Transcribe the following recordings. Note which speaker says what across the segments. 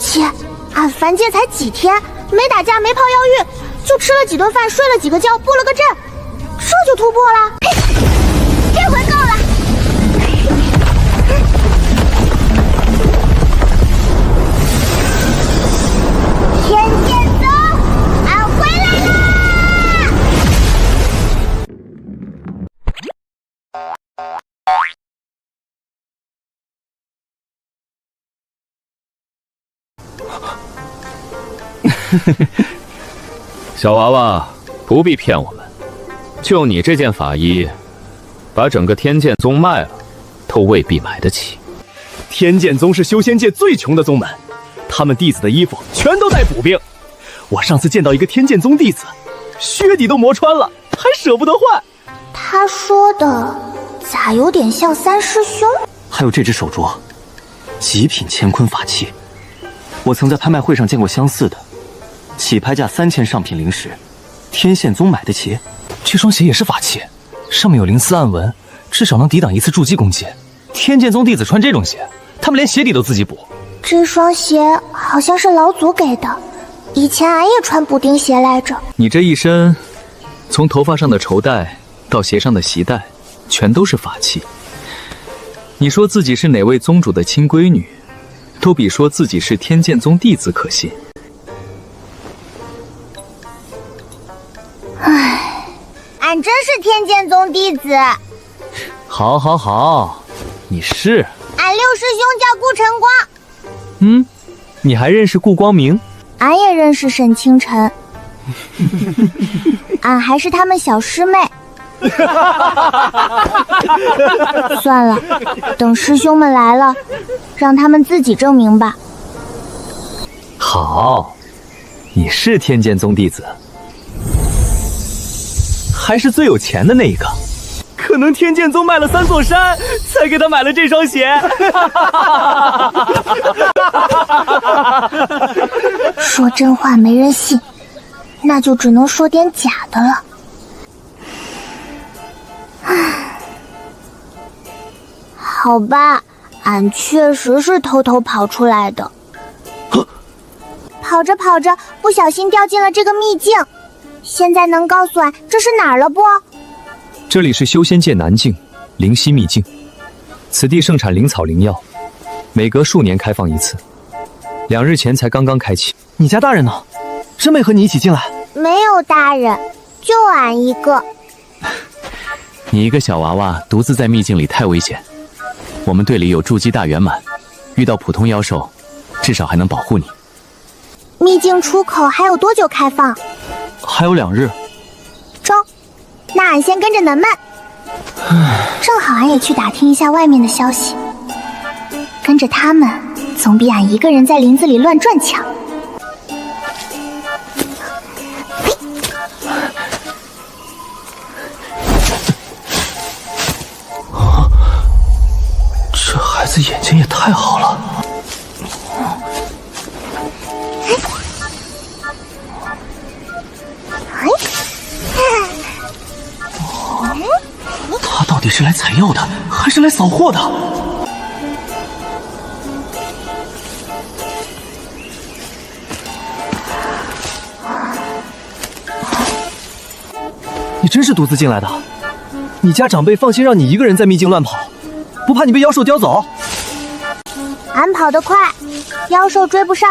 Speaker 1: 切，俺凡界才几天，没打架没泡药浴，就吃了几顿饭，睡了几个觉，布了个阵，这就突破了。这回够了。天剑宗，俺回来啦！
Speaker 2: 小娃娃，不必骗我们，就你这件法衣，把整个天剑宗卖了，都未必买得起。
Speaker 3: 天剑宗是修仙界最穷的宗门，他们弟子的衣服全都带补兵。我上次见到一个天剑宗弟子，靴底都磨穿了，还舍不得换。
Speaker 1: 他说的咋有点像三师兄？
Speaker 4: 还有这只手镯，极品乾坤法器，我曾在拍卖会上见过相似的，起拍价3000上品灵石，天剑宗买得起。
Speaker 5: 这双鞋也是法器，上面有灵丝暗纹，至少能抵挡一次筑基攻击。天剑宗弟子穿这种鞋，他们连鞋底都自己补。
Speaker 1: 这双鞋好像是老祖给的，以前俺也穿补丁鞋来着。
Speaker 5: 你这一身，从头发上的绸带到鞋上的席带，全都是法器。你说自己是哪位宗主的亲闺女，都比说自己是天剑宗弟子可信。
Speaker 1: 唉，俺真是天剑宗弟子。
Speaker 5: 好，好，好，你是。
Speaker 1: 俺六师兄叫顾晨光。
Speaker 5: 你还认识顾光明？
Speaker 1: 俺也认识沈清晨。俺还是他们小师妹。算了，等师兄们来了，让他们自己证明吧。
Speaker 5: 好，你是天剑宗弟子，还是最有钱的那一个。
Speaker 3: 可能天剑宗卖了3座山，才给他买了这双鞋。
Speaker 1: 说真话没人信，那就只能说点假的了。好吧，俺确实是偷偷跑出来的。跑着跑着，不小心掉进了这个秘境。现在能告诉俺这是哪儿了不？
Speaker 5: 这里是修仙界南境灵犀秘境，此地盛产灵草灵药，每隔数年开放一次，2日前才刚刚开启。
Speaker 4: 你家大人呢？真没和你一起进来？
Speaker 1: 没有大人，就俺一个。
Speaker 2: 你一个小娃娃独自在秘境里太危险，我们队里有筑基大圆满，遇到普通妖兽，至少还能保护你。
Speaker 1: 秘境出口还有多久开放？
Speaker 4: 还有2日。
Speaker 1: 中，那俺先跟着能慢。正好俺也去打听一下外面的消息，跟着他们总比俺一个人在林子里乱转强。
Speaker 4: 这孩子眼睛也太好了。他到底是来采药的，还是来扫货的？你真是独自进来的？你家长辈放心让你一个人在秘境乱跑，不怕你被妖兽叼走？
Speaker 1: 俺跑得快，妖兽追不上。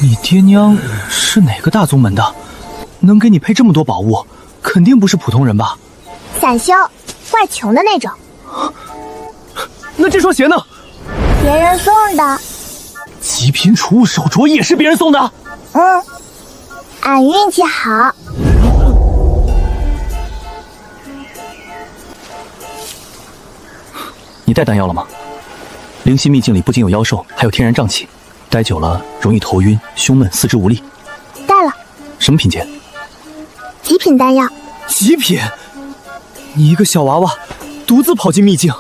Speaker 4: 你爹娘是哪个大宗门的？能给你配这么多宝物，肯定不是普通人吧？
Speaker 1: 散修，怪穷的那种。
Speaker 4: 那这双鞋呢？
Speaker 1: 别人送的。
Speaker 4: 极品储物手镯也是别人送的？
Speaker 1: 俺运气好。
Speaker 4: 你带丹药了吗？灵犀秘境里不仅有妖兽，还有天然瘴气，待久了容易头晕、胸闷、四肢无力。
Speaker 1: 带了。
Speaker 4: 什么品阶？
Speaker 1: 极品丹药。
Speaker 4: 极品？你一个小娃娃，独自跑进秘境，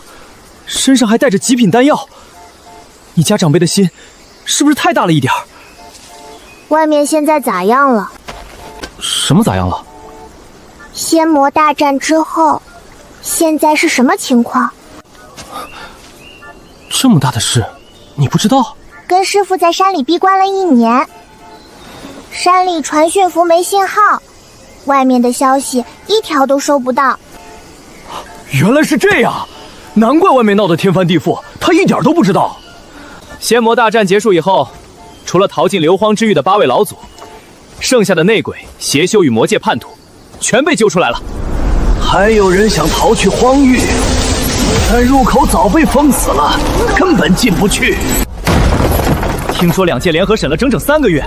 Speaker 4: 身上还带着极品丹药，你家长辈的心是不是太大了一点儿？
Speaker 1: 外面现在咋样了？
Speaker 4: 什么咋样了？
Speaker 1: 仙魔大战之后，现在是什么情况？
Speaker 4: 这么大的事，你不知道？
Speaker 1: 跟师傅在山里闭关了1年，山里传讯符没信号，外面的消息一条都收不到。
Speaker 3: 原来是这样，难怪外面闹得天翻地覆，他一点都不知道。仙魔大战结束以后，除了逃进硫磺之域的8位老祖，剩下的内鬼、邪修与魔界叛徒，全被揪出来了。还有人想逃去荒域，但入口早被封死了，根本进不去。听说2界联合审了整整3个月，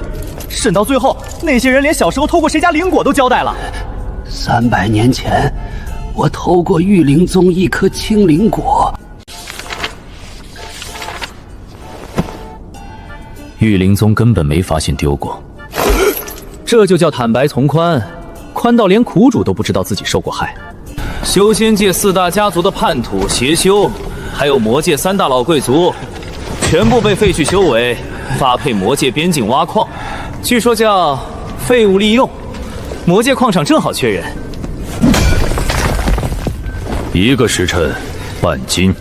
Speaker 3: 审到最后，那些人连小时候偷过谁家灵果都交代了。
Speaker 6: 300年前，我偷过玉灵宗1颗青灵果。
Speaker 2: 玉灵宗根本没发现丢过，
Speaker 3: 这就叫坦白从宽，宽到连苦主都不知道自己受过害。修仙界4大家族的叛徒、邪修，还有魔界3大老贵族，全部被废去修为，发配魔界边境挖矿，据说叫废物利用。魔界矿场正好缺人。
Speaker 7: 1个时辰半斤，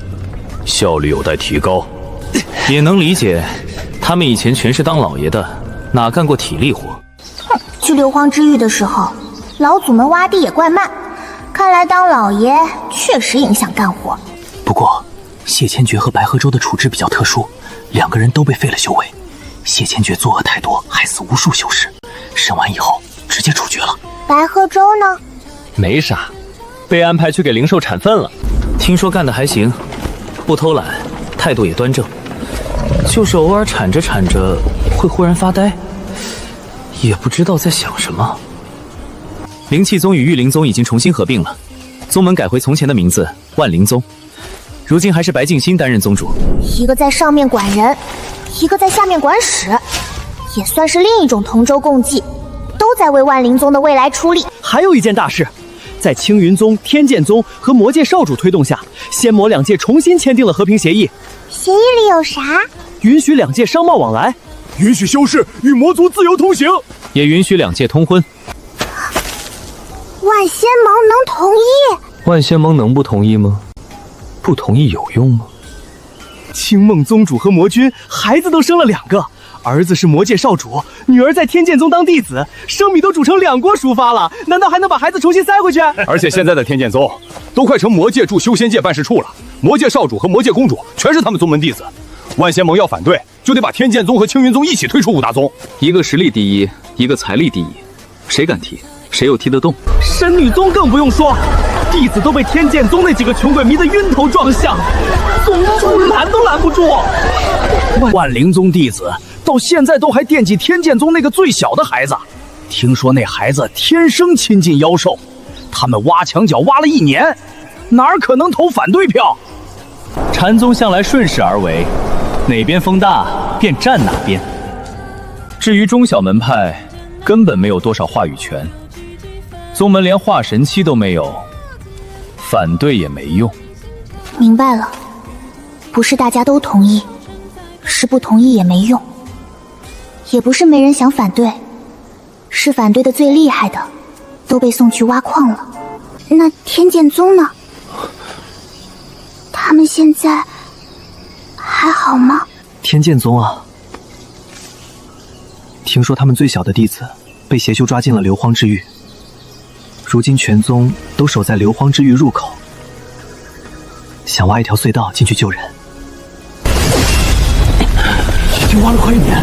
Speaker 7: 效率有待提高。
Speaker 3: 也能理解，他们以前全是当老爷的，哪干过体力活？
Speaker 1: 去硫磺之域的时候，老祖们挖地也怪慢，看来当老爷确实影响干活。
Speaker 4: 不过，谢千珏和白鹤洲的处置比较特殊，2个人都被废了修为。谢千珏作恶太多，害死无数修士，审完以后直接处决了。
Speaker 1: 白鹤洲呢？
Speaker 3: 没啥，被安排去给灵兽铲粪了。听说干得还行，不偷懒，态度也端正，就是偶尔铲着铲着会忽然发呆，也不知道在想什么。灵气宗与玉灵宗已经重新合并了，宗门改回从前的名字万灵宗，如今还是白敬新担任宗主。
Speaker 1: 一个在上面管人，一个在下面管屎，也算是另一种同舟共济，都在为万灵宗的未来出力。
Speaker 3: 还有一件大事，在青云宗、天剑宗和魔界少主推动下，仙魔2界重新签订了和平协议。
Speaker 1: 协议里有啥？
Speaker 3: 允许2界商贸往来，
Speaker 7: 允许修士与魔族自由通行，
Speaker 3: 也允许2界通婚。
Speaker 1: 万仙盟能同意？
Speaker 5: 万仙盟能不同意吗？不同意有用吗？
Speaker 3: 青梦宗主和魔君孩子都生了2个，儿子是魔界少主，女儿在天剑宗当弟子，生米都煮成2锅熟发了，难道还能把孩子重新塞回去？
Speaker 7: 而且现在的天剑宗都快成魔界驻修仙界办事处了，魔界少主和魔界公主全是他们宗门弟子。万仙盟要反对，就得把天剑宗和青云宗一起推出5大宗。
Speaker 5: 一个实力第一，一个财力第一，谁敢提，谁又踢得动？
Speaker 3: 神女宗更不用说，弟子都被天剑宗那几个穷鬼迷得晕头撞向，宗主拦都拦不住。万灵宗弟子到现在都还惦记天剑宗那个最小的孩子，听说那孩子天生亲近妖兽，他们挖墙脚挖了1年，哪儿可能投反对票？禅宗向来顺势而为，哪边风大便站哪边。至于中小门派，根本没有多少话语权，宗门连化神期都没有，反对也没用。
Speaker 1: 明白了，不是大家都同意，是不同意也没用，也不是没人想反对，是反对的最厉害的都被送去挖矿了。那天剑宗呢？他们现在还好吗？
Speaker 4: 天剑宗啊，听说他们最小的弟子被邪修抓进了硫磺之域，如今全宗都守在硫磺之域入口，想挖一条隧道进去救人。
Speaker 3: 已经挖了快1年，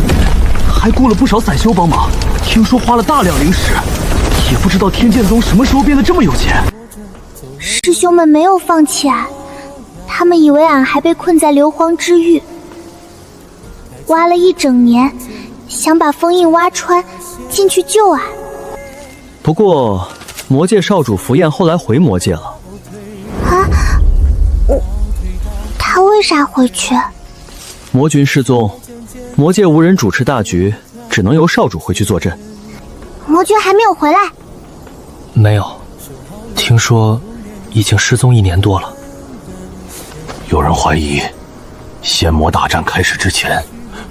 Speaker 3: 还雇了不少散修帮忙，听说花了大量灵石，也不知道天剑宗什么时候变得这么有钱。
Speaker 1: 师兄们没有放弃俺，他们以为俺还被困在硫磺之域，挖了1整年，想把封印挖穿，进去救俺。
Speaker 3: 不过魔界少主符彦后来回魔界了。
Speaker 1: 啊？他为啥回去？
Speaker 3: 魔君失踪，魔界无人主持大局，只能由少主回去坐镇。
Speaker 1: 魔君还没有回来？
Speaker 4: 没有，听说已经失踪1年多了。
Speaker 7: 有人怀疑，仙魔大战开始之前，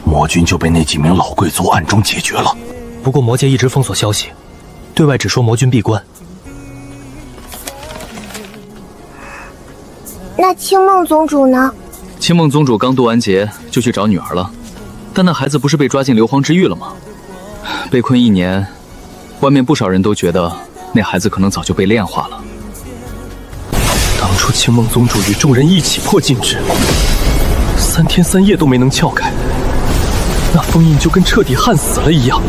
Speaker 7: 魔君就被那几名老贵族暗中解决了。
Speaker 4: 不过魔界一直封锁消息，对外只说魔君闭关。
Speaker 1: 那青梦宗主呢？
Speaker 5: 青梦宗主刚渡完劫就去找女儿了，但那孩子不是被抓进硫磺之狱了吗？被困1年，外面不少人都觉得那孩子可能早就被炼化了。
Speaker 4: 当初青梦宗主与众人一起破禁制，3天3夜都没能撬开，那封印就跟彻底焊死了一样。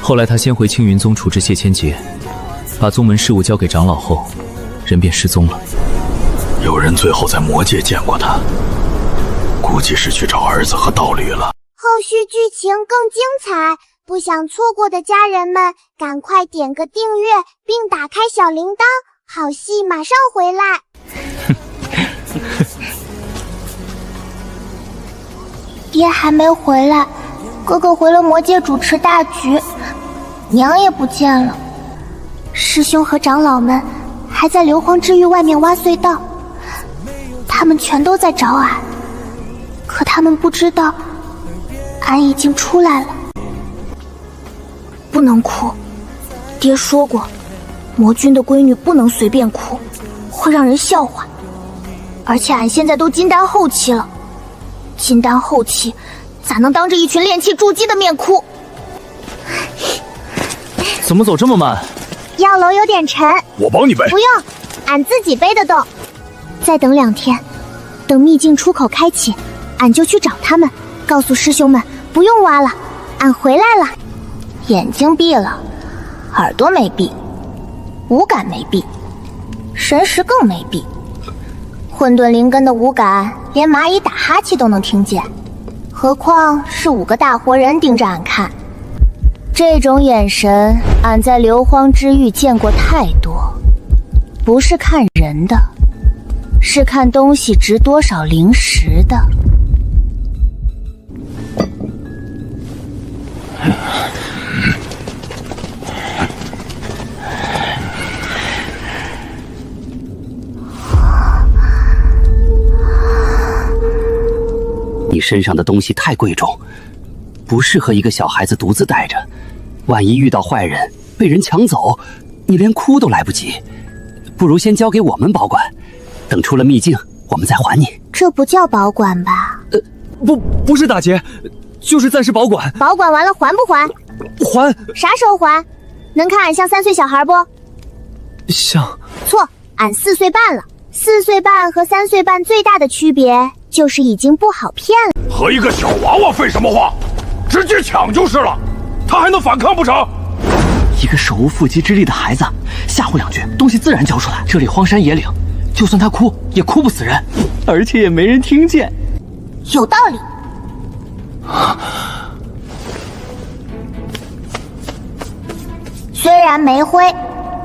Speaker 2: 后来他先回青云宗处置谢千劫，把宗门事务交给长老后，人便失踪了。
Speaker 7: 有人最后在魔界见过他，估计是去找儿子和道侣了。
Speaker 8: 后续剧情更精彩，不想错过的家人们，赶快点个订阅并打开小铃铛，好戏马上回来。
Speaker 1: 爹还没回来，哥哥回了魔界主持大局，娘也不见了。师兄和长老们还在硫磺之狱外面挖隧道，他们全都在找俺，可他们不知道俺已经出来了。不能哭，爹说过，魔君的闺女不能随便哭，会让人笑话。而且俺现在都金丹后期了，金丹后期咋能当着一群炼气筑基的面哭？
Speaker 2: 怎么走这么慢？
Speaker 8: 药楼有点沉，
Speaker 7: 我帮你背。
Speaker 8: 不用，俺自己背得动。
Speaker 1: 再等2天，等秘境出口开启，俺就去找他们，告诉师兄们不用挖了，俺回来了。眼睛闭了，耳朵没闭，五感没闭，神识更没闭。混沌灵根的五感，连蚂蚁打哈欠都能听见，何况是5个大活人盯着俺看。这种眼神，俺在硫磺之狱见过太多。不是看人的，是看东西值多少灵石的。
Speaker 6: 你身上的东西太贵重，不适合一个小孩子独自带着。万一遇到坏人，被人抢走，你连哭都来不及。不如先交给我们保管，等出了秘境，我们再还你。
Speaker 1: 这不叫保管吧？
Speaker 3: 不是打劫，就是暂时保管。
Speaker 1: 保管完了还不还？
Speaker 3: 还。
Speaker 1: 啥时候还？能看俺像3岁小孩不？
Speaker 3: 像。
Speaker 1: 错，俺4岁半了。4岁半和3岁半最大的区别就是已经不好骗了。
Speaker 7: 和一个小娃娃废什么话？直接抢就是了，他还能反抗不成？
Speaker 4: 一个手无缚鸡之力的孩子，吓唬2句，东西自然交出来。这里荒山野岭，就算他哭也哭不死人，而且也没人听见。
Speaker 1: 有道理。虽然没灰，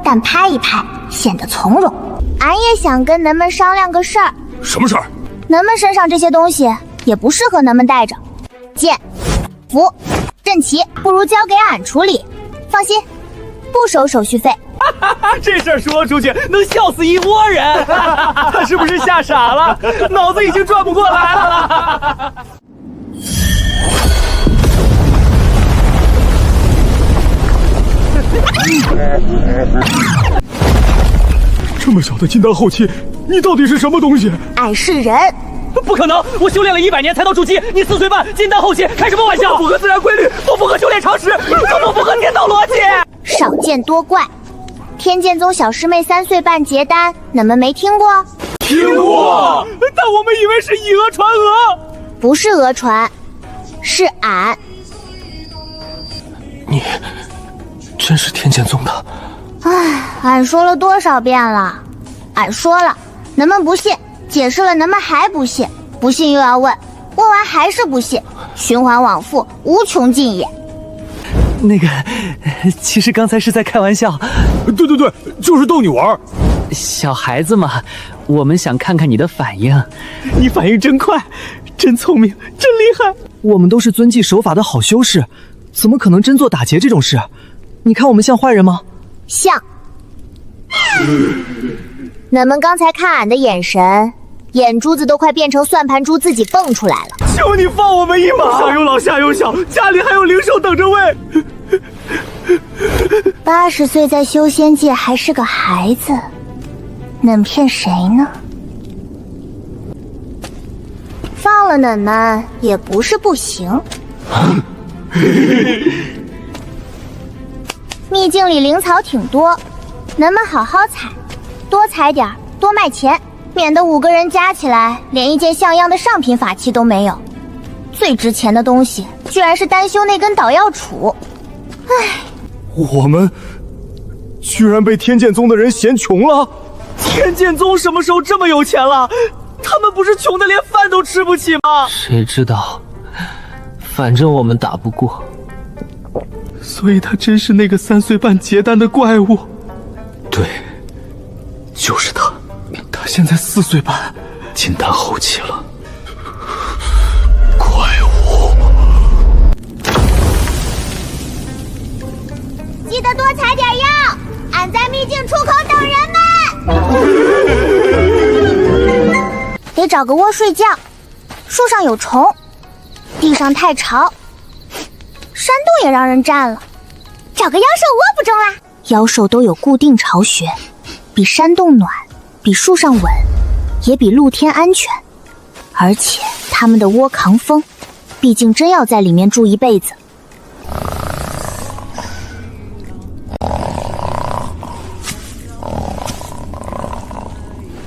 Speaker 1: 但拍一拍显得从容。俺也想跟咱们商量个事儿。
Speaker 7: 什么事儿？
Speaker 1: 咱们身上这些东西也不适合咱们带着，剑、符、阵旗，不如交给俺处理。放心，不收手续费。
Speaker 3: 这事儿说出去能笑死一窝人，他是不是吓傻了？脑子已经转不过来了。
Speaker 7: 这么小的金丹后期，你到底是什么东西？
Speaker 1: 俺是人。
Speaker 3: 不可能！我修炼了100年才到筑基，你4岁半金丹后期，开什么玩笑？不符合自然规律，不符合修炼常识，更不符合天道逻辑。
Speaker 1: 少见多怪。天剑宗小师妹3岁半结丹，你们没听过？
Speaker 3: 听过，但我们以为是以讹传讹。
Speaker 1: 不是讹传，是俺。
Speaker 4: 你真是天剑宗的？
Speaker 1: 唉，俺说了多少遍了？俺说了，你们不信。解释了，你们还不信，不信又要问，问完还是不信，循环往复，无穷尽也。
Speaker 4: 那个，其实刚才是在开玩笑。
Speaker 7: 对，就是逗你玩。
Speaker 4: 小孩子嘛，我们想看看你的反应。你反应真快，真聪明，真厉害。我们都是遵纪守法的好修士，怎么可能真做打劫这种事？你看我们像坏人吗？
Speaker 1: 像。你们刚才看俺的眼神，眼珠子都快变成算盘珠自己蹦出来了。
Speaker 3: 求你放我们一马！上有老下有小，家里还有灵兽等着喂。
Speaker 1: 80岁在修仙界还是个孩子，能骗谁呢？放了你们也不是不行，秘境里灵草挺多，咱们好好采，多采点，多卖钱，免得5个人加起来连一件像样的上品法器都没有。最值钱的东西居然是丹修那根捣药杵。唉，
Speaker 7: 我们居然被天剑宗的人嫌穷了。
Speaker 4: 天剑宗什么时候这么有钱了？他们不是穷的连饭都吃不起吗？
Speaker 9: 谁知道，反正我们打不过。
Speaker 3: 所以他真是那个3岁半结丹的怪物。
Speaker 5: 对，就是他。
Speaker 3: 他现在4岁半，
Speaker 5: 金丹后期了。
Speaker 7: 怪物！
Speaker 8: 记得多采点药，俺在秘境出口等人们。
Speaker 1: 得找个窝睡觉，树上有虫，地上太潮，山洞也让人占了，
Speaker 8: 找个妖兽窝不中啦。
Speaker 1: 妖兽都有固定巢穴，比山洞暖，比树上稳，也比露天安全。而且他们的窝扛风，毕竟真要在里面住一辈子。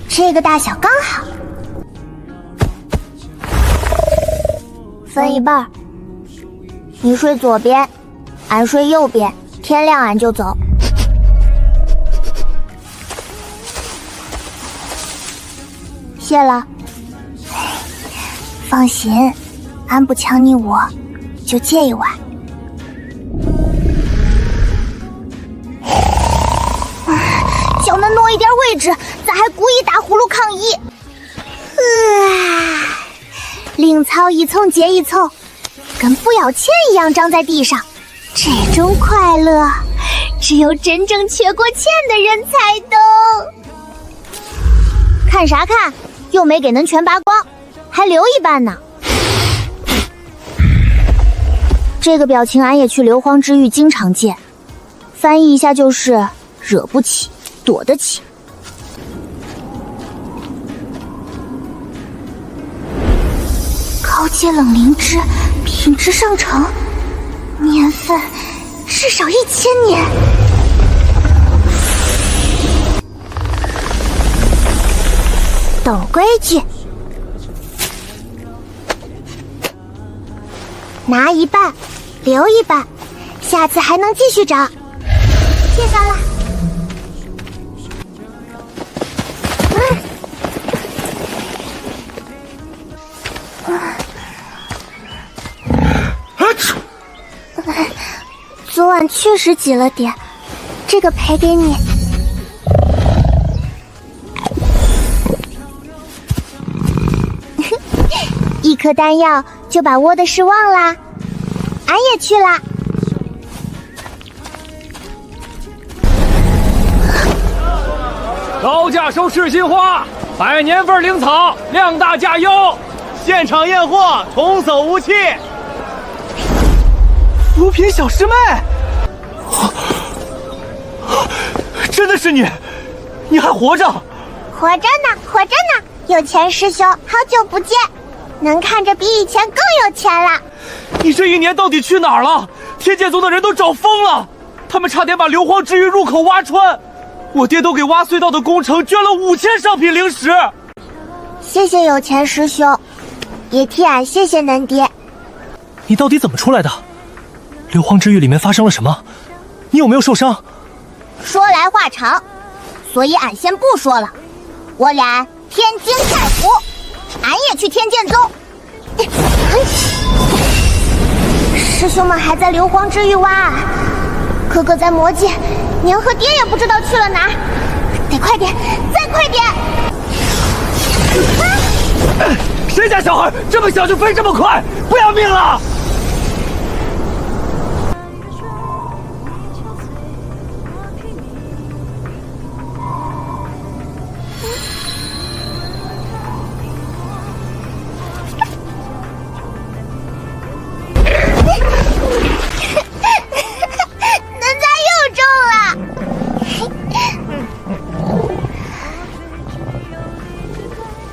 Speaker 1: 这个大小刚好，分一半，你睡左边，俺睡右边，天亮俺就走。谢了。放心，俺不抢你窝，就借一晚。叫恁挪一点位置，咱还故意打呼噜抗议。灵草一丛接一丛，跟不要钱一样长在地上，这种快乐，只有真正缺过钱的人才懂。看啥看？又没给恁全拔光，还留一半呢。这个表情俺也去硫磺之域经常见，翻译一下就是惹不起，躲得起。高阶冷灵芝，品质上乘，年份至少1000年。懂规矩，拿一半，留一半，下次还能继续找。介绍了。昨晚确实挤了点，这个赔给你。一颗丹药就把窝的事忘啦，俺也去啦。
Speaker 3: 高价收赤心花，100年份灵草，量大价优，现场验货，童叟无欺。
Speaker 4: 扶贫小师妹，真的是你，你还活着？
Speaker 8: 活着呢，活着呢。有钱师兄，好久不见，能看着比以前更有钱了。
Speaker 3: 你这1年到底去哪儿了？天剑宗的人都找疯了，他们差点把硫磺之域入口挖穿，我爹都给挖隧道的工程捐了5000上品灵石。
Speaker 8: 谢谢有钱师兄，也替俺谢谢恁爹。
Speaker 4: 你到底怎么出来的？硫磺之域里面发生了什么？你有没有受伤？
Speaker 8: 说来话长，所以俺先不说了。我俩天津太湖，俺也去天剑宗。师兄们还在硫磺之域挖俺，哥哥在魔界，娘和爹也不知道去了哪儿，得快点，再快点！
Speaker 3: 谁家小孩这么小就飞这么快？不要命了！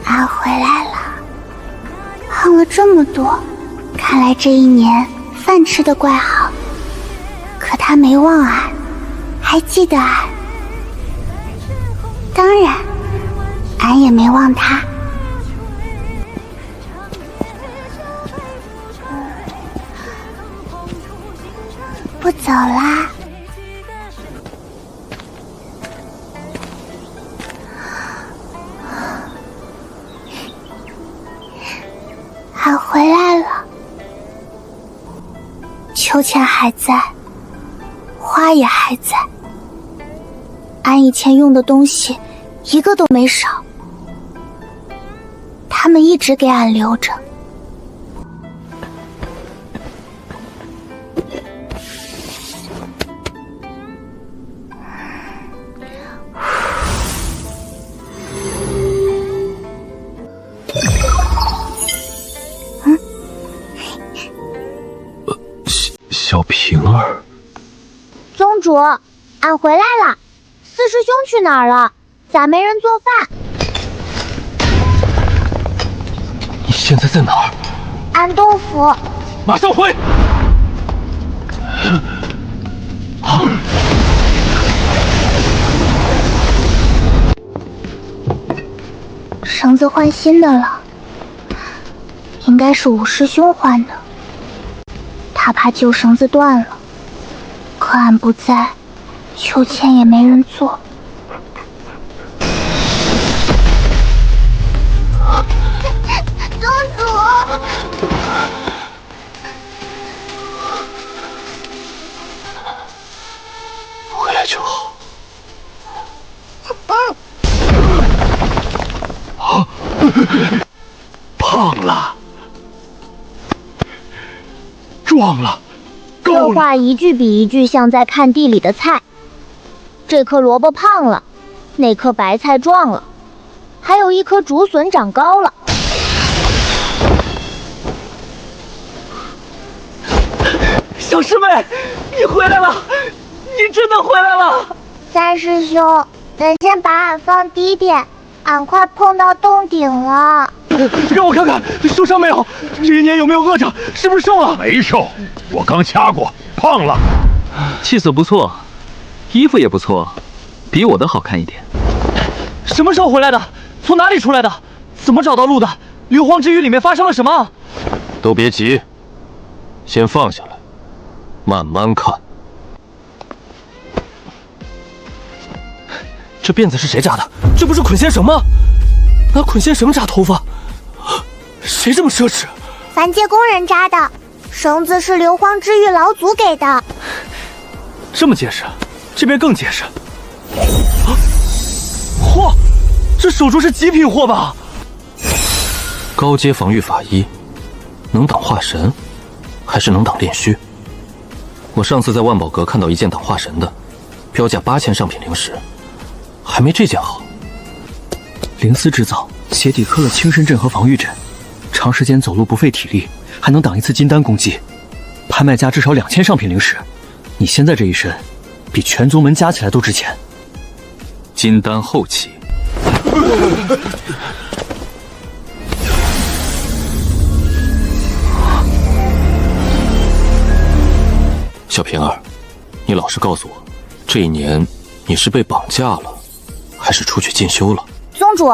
Speaker 8: 俺回来了，胖了这么多，看来这1年
Speaker 1: 饭吃得怪好，可他没忘俺，还记得俺。当然，俺也没忘他。不走啦。俺回来了，秋千还在，花也还在，俺以前用的东西一个都没少，他们一直给俺留着。
Speaker 7: 小平儿，
Speaker 8: 宗主，俺回来了。四师兄去哪儿了？咋没人做饭？
Speaker 7: 你现在在哪儿？
Speaker 8: 俺洞府。
Speaker 7: 马上回。
Speaker 1: 绳子换新的了，应该是五师兄换的。他怕旧绳子断了，可俺不在，秋千也没人做。
Speaker 8: 宗主，
Speaker 7: 回来就好。胖了，壮了，高了。
Speaker 8: 这话一句比一句像在看地里的菜。这颗萝卜胖了，那颗白菜壮了，还有一颗竹笋长高了。
Speaker 4: 小师妹，你回来了，你真的回来了！
Speaker 8: 三师兄，能先把俺放低点，俺快碰到洞顶了。
Speaker 3: 让我看看受伤没有，这一年有没有饿着，是不是瘦了？
Speaker 7: 没瘦，我刚掐过，胖了。
Speaker 5: 气色不错，衣服也不错，比我的好看一点。
Speaker 4: 什么时候回来的？从哪里出来的？怎么找到路的？硫磺之域里面发生了什么？
Speaker 7: 都别急，先放下来，慢慢看。
Speaker 4: 这辫子是谁扎的？这不是捆仙绳吗？拿捆仙绳扎头发，谁这么奢侈？
Speaker 8: 凡界工人扎的，绳子是硫磺之域老祖给的。
Speaker 4: 这么结实，这边更结实。嚯，这手镯是极品货吧？
Speaker 7: 高阶防御法衣，能挡化神，还是能挡炼虚？我上次在万宝阁看到一件挡化神的，标价8000上品灵石，还没这件好。
Speaker 4: 灵丝制造，鞋底刻了轻身阵和防御阵，长时间走路不费体力，还能挡一次金丹攻击。拍卖价至少2000上品灵石，你现在这一身，比全宗门加起来都值钱。
Speaker 5: 金丹后期。
Speaker 7: 小平儿，你老实告诉我，这一年你是被绑架了，还是出去进修了？
Speaker 8: 宗主，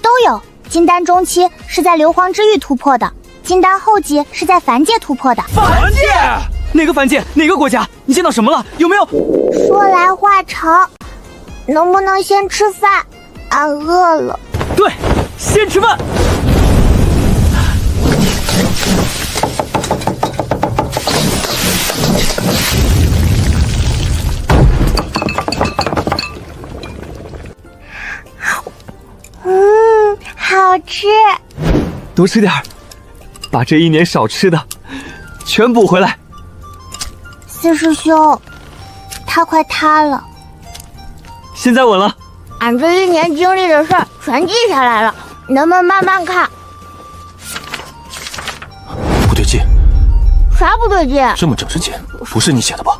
Speaker 8: 都有。金丹中期是在硫磺之域突破的，金丹后期是在凡界突破的。
Speaker 4: 凡界？哪个凡界？哪个国家？你见到什么了？有没有？
Speaker 8: 说来话长，能不能先吃饭？俺饿了。
Speaker 4: 对，先吃饭。
Speaker 8: 好吃。
Speaker 4: 多吃点儿，把这一年少吃的全补回来。
Speaker 8: 四师兄，他快塌了。
Speaker 4: 现在稳了。
Speaker 8: 俺这一年经历的事儿全记下来了，能不能慢慢看？
Speaker 7: 不对劲。
Speaker 8: 啥不对劲？
Speaker 7: 这么整之间，不是你写的吧？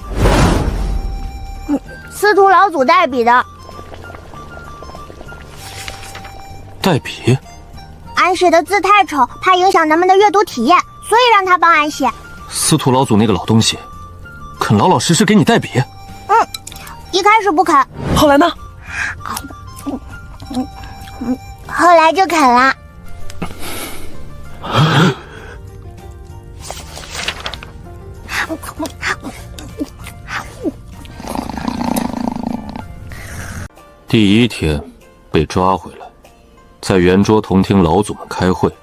Speaker 8: 司徒老祖代笔的。
Speaker 7: 代笔？
Speaker 8: 俺写的字太丑，怕影响咱们的阅读体验，所以让他帮俺写。
Speaker 7: 司徒老祖那个老东西，肯老老实实给你代笔？
Speaker 8: 一开始不肯，
Speaker 4: 后来呢？
Speaker 8: 后来就肯了。
Speaker 7: 第一天被抓回来，在圆桌同听老祖们开会，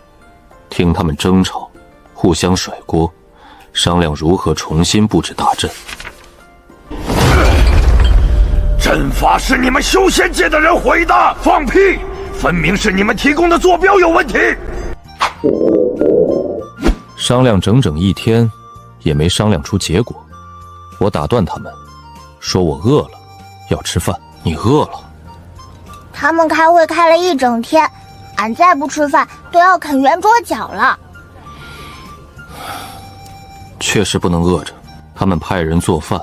Speaker 7: 听他们争吵，互相甩锅，商量如何重新布置大阵。
Speaker 10: 阵法是你们修仙界的人毁的，放屁！分明是你们提供的坐标有问题。
Speaker 7: 商量整整一天，也没商量出结果。我打断他们，说我饿了，要吃饭。你饿了？
Speaker 8: 他们开会开了一整天，俺再不吃饭都要啃圆桌角了。
Speaker 7: 确实不能饿着。他们派人做饭，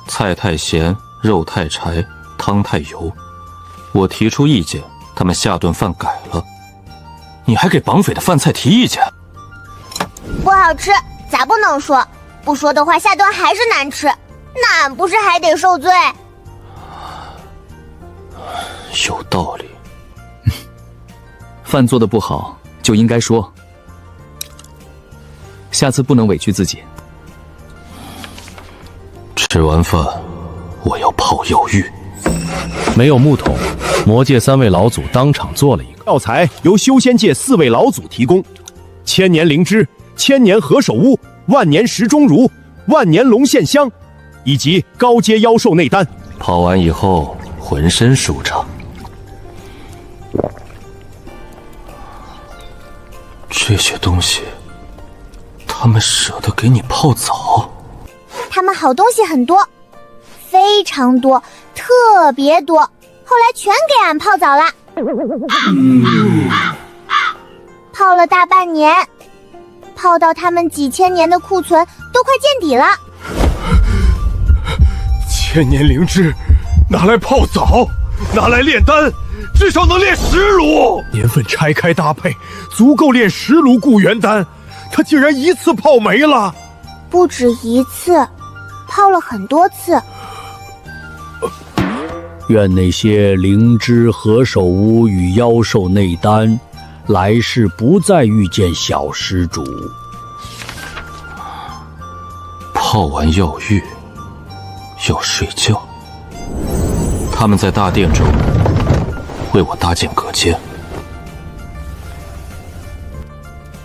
Speaker 7: 菜太咸，肉太柴，汤太油。我提出意见，他们下顿饭改了。你还给绑匪的饭菜提意见？
Speaker 8: 不好吃，咋不能说？不说的话，下顿还是难吃，那俺不是还得受罪？
Speaker 7: 有道理。
Speaker 2: 饭做得不好就应该说，下次不能委屈自己。
Speaker 7: 吃完饭，我要泡药浴。
Speaker 11: 没有木桶，魔界3位老祖当场做了一个药材，由修仙界4位老祖提供：千年灵芝、千年何首乌、万年石钟乳、万年龙线香，以及高阶妖兽内丹。
Speaker 7: 泡完以后，浑身舒畅。这些东西，他们舍得给你泡澡？
Speaker 8: 他们好东西很多，非常多，特别多，后来全给俺泡澡了。泡了大半年，泡到他们几千年的库存都快见底了。
Speaker 10: 千年灵芝拿来泡澡，拿来炼丹，至少能炼10炉。年份拆开搭配，足够炼10炉固元丹。他竟然一次泡没了！
Speaker 8: 不止一次，泡了很多次。
Speaker 11: 愿那些灵芝、何首乌与妖兽内丹，来世不再遇见小施主。
Speaker 7: 泡完药浴，要睡觉。他们在大殿中为我搭建隔间。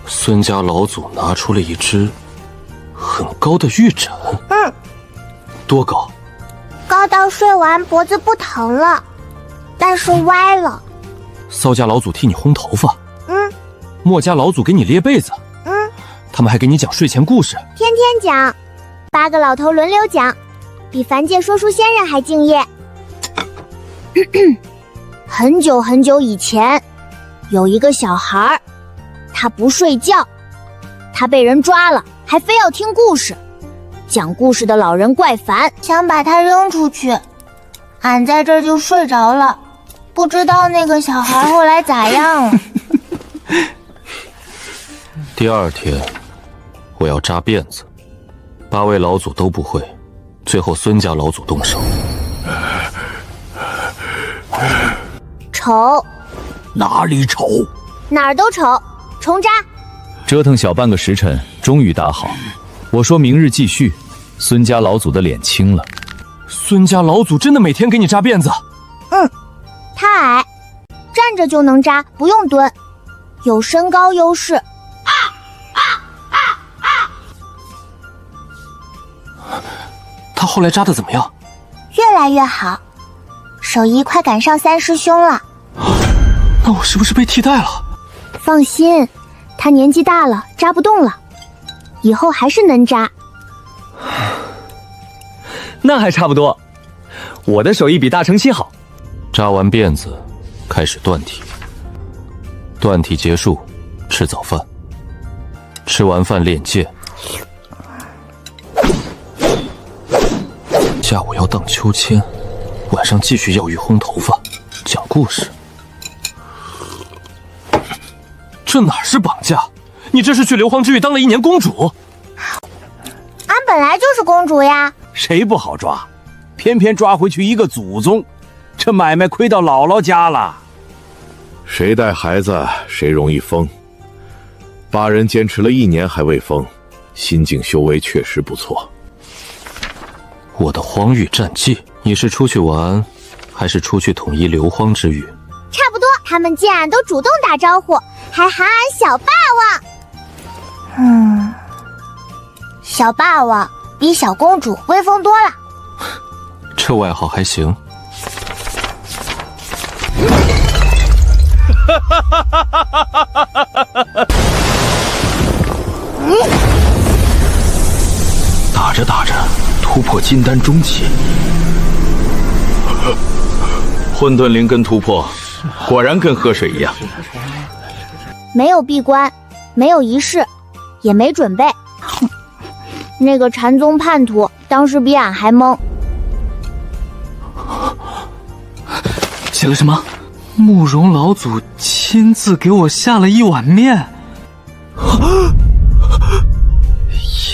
Speaker 7: 孙家老祖拿出了一只很高的玉枕。多高？
Speaker 8: 高到睡完脖子不疼了，但是歪了。
Speaker 7: 骚家老祖替你烘头发。墨家老祖给你捏被子。他们还给你讲睡前故事。
Speaker 8: 天天讲，8个老头轮流讲，比凡界说书仙人还敬业。很久很久以前，有一个小孩，他不睡觉，他被人抓了，还非要听故事。讲故事的老人怪烦，想把他扔出去。俺在这儿就睡着了，不知道那个小孩后来咋样了。
Speaker 7: 第2天，我要扎辫子，8位老祖都不会，最后孙家老祖动手。
Speaker 8: 丑？
Speaker 11: 哪里丑？
Speaker 8: 哪儿都丑，重扎。
Speaker 2: 折腾小半个时辰，终于搭好。我说明日继续。孙家老祖的脸青了。
Speaker 7: 孙家老祖真的每天给你扎辫子？
Speaker 8: 他矮，站着就能扎，不用蹲，有身高优势。
Speaker 7: 他后来扎的怎么样？
Speaker 8: 越来越好，手艺快赶上3师兄了。
Speaker 7: 那我是不是被替代了？
Speaker 8: 放心，他年纪大了，扎不动了，以后还是能扎。
Speaker 4: 那还差不多，我的手艺比大成期好。
Speaker 7: 扎完辫子，开始断体。断体结束，吃早饭。吃完饭练剑。下午要荡秋千，晚上继续药浴烘头发，讲故事。这哪是绑架？你这是去硫磺之域当了1年公主。
Speaker 8: 公主呀？
Speaker 3: 谁不好抓？偏偏抓回去一个祖宗，这买卖亏到姥姥家了。
Speaker 11: 谁带孩子谁容易疯。八人坚持了1年还未疯，心境修为确实不错。
Speaker 7: 我的荒域战记，你是出去玩，还是出去统一流荒之域？
Speaker 8: 差不多，他们见俺都主动打招呼，还喊俺小霸王。小霸王比小公主威风多了。
Speaker 7: 这外号还行。
Speaker 3: 打着打着，突破金丹中期。混沌灵根突破，果然跟喝水一样。
Speaker 8: 没有闭关，没有仪式，也没准备。那个禅宗叛徒当时比俺还懵。
Speaker 5: 写了什么？慕容老祖亲自给我下了1碗面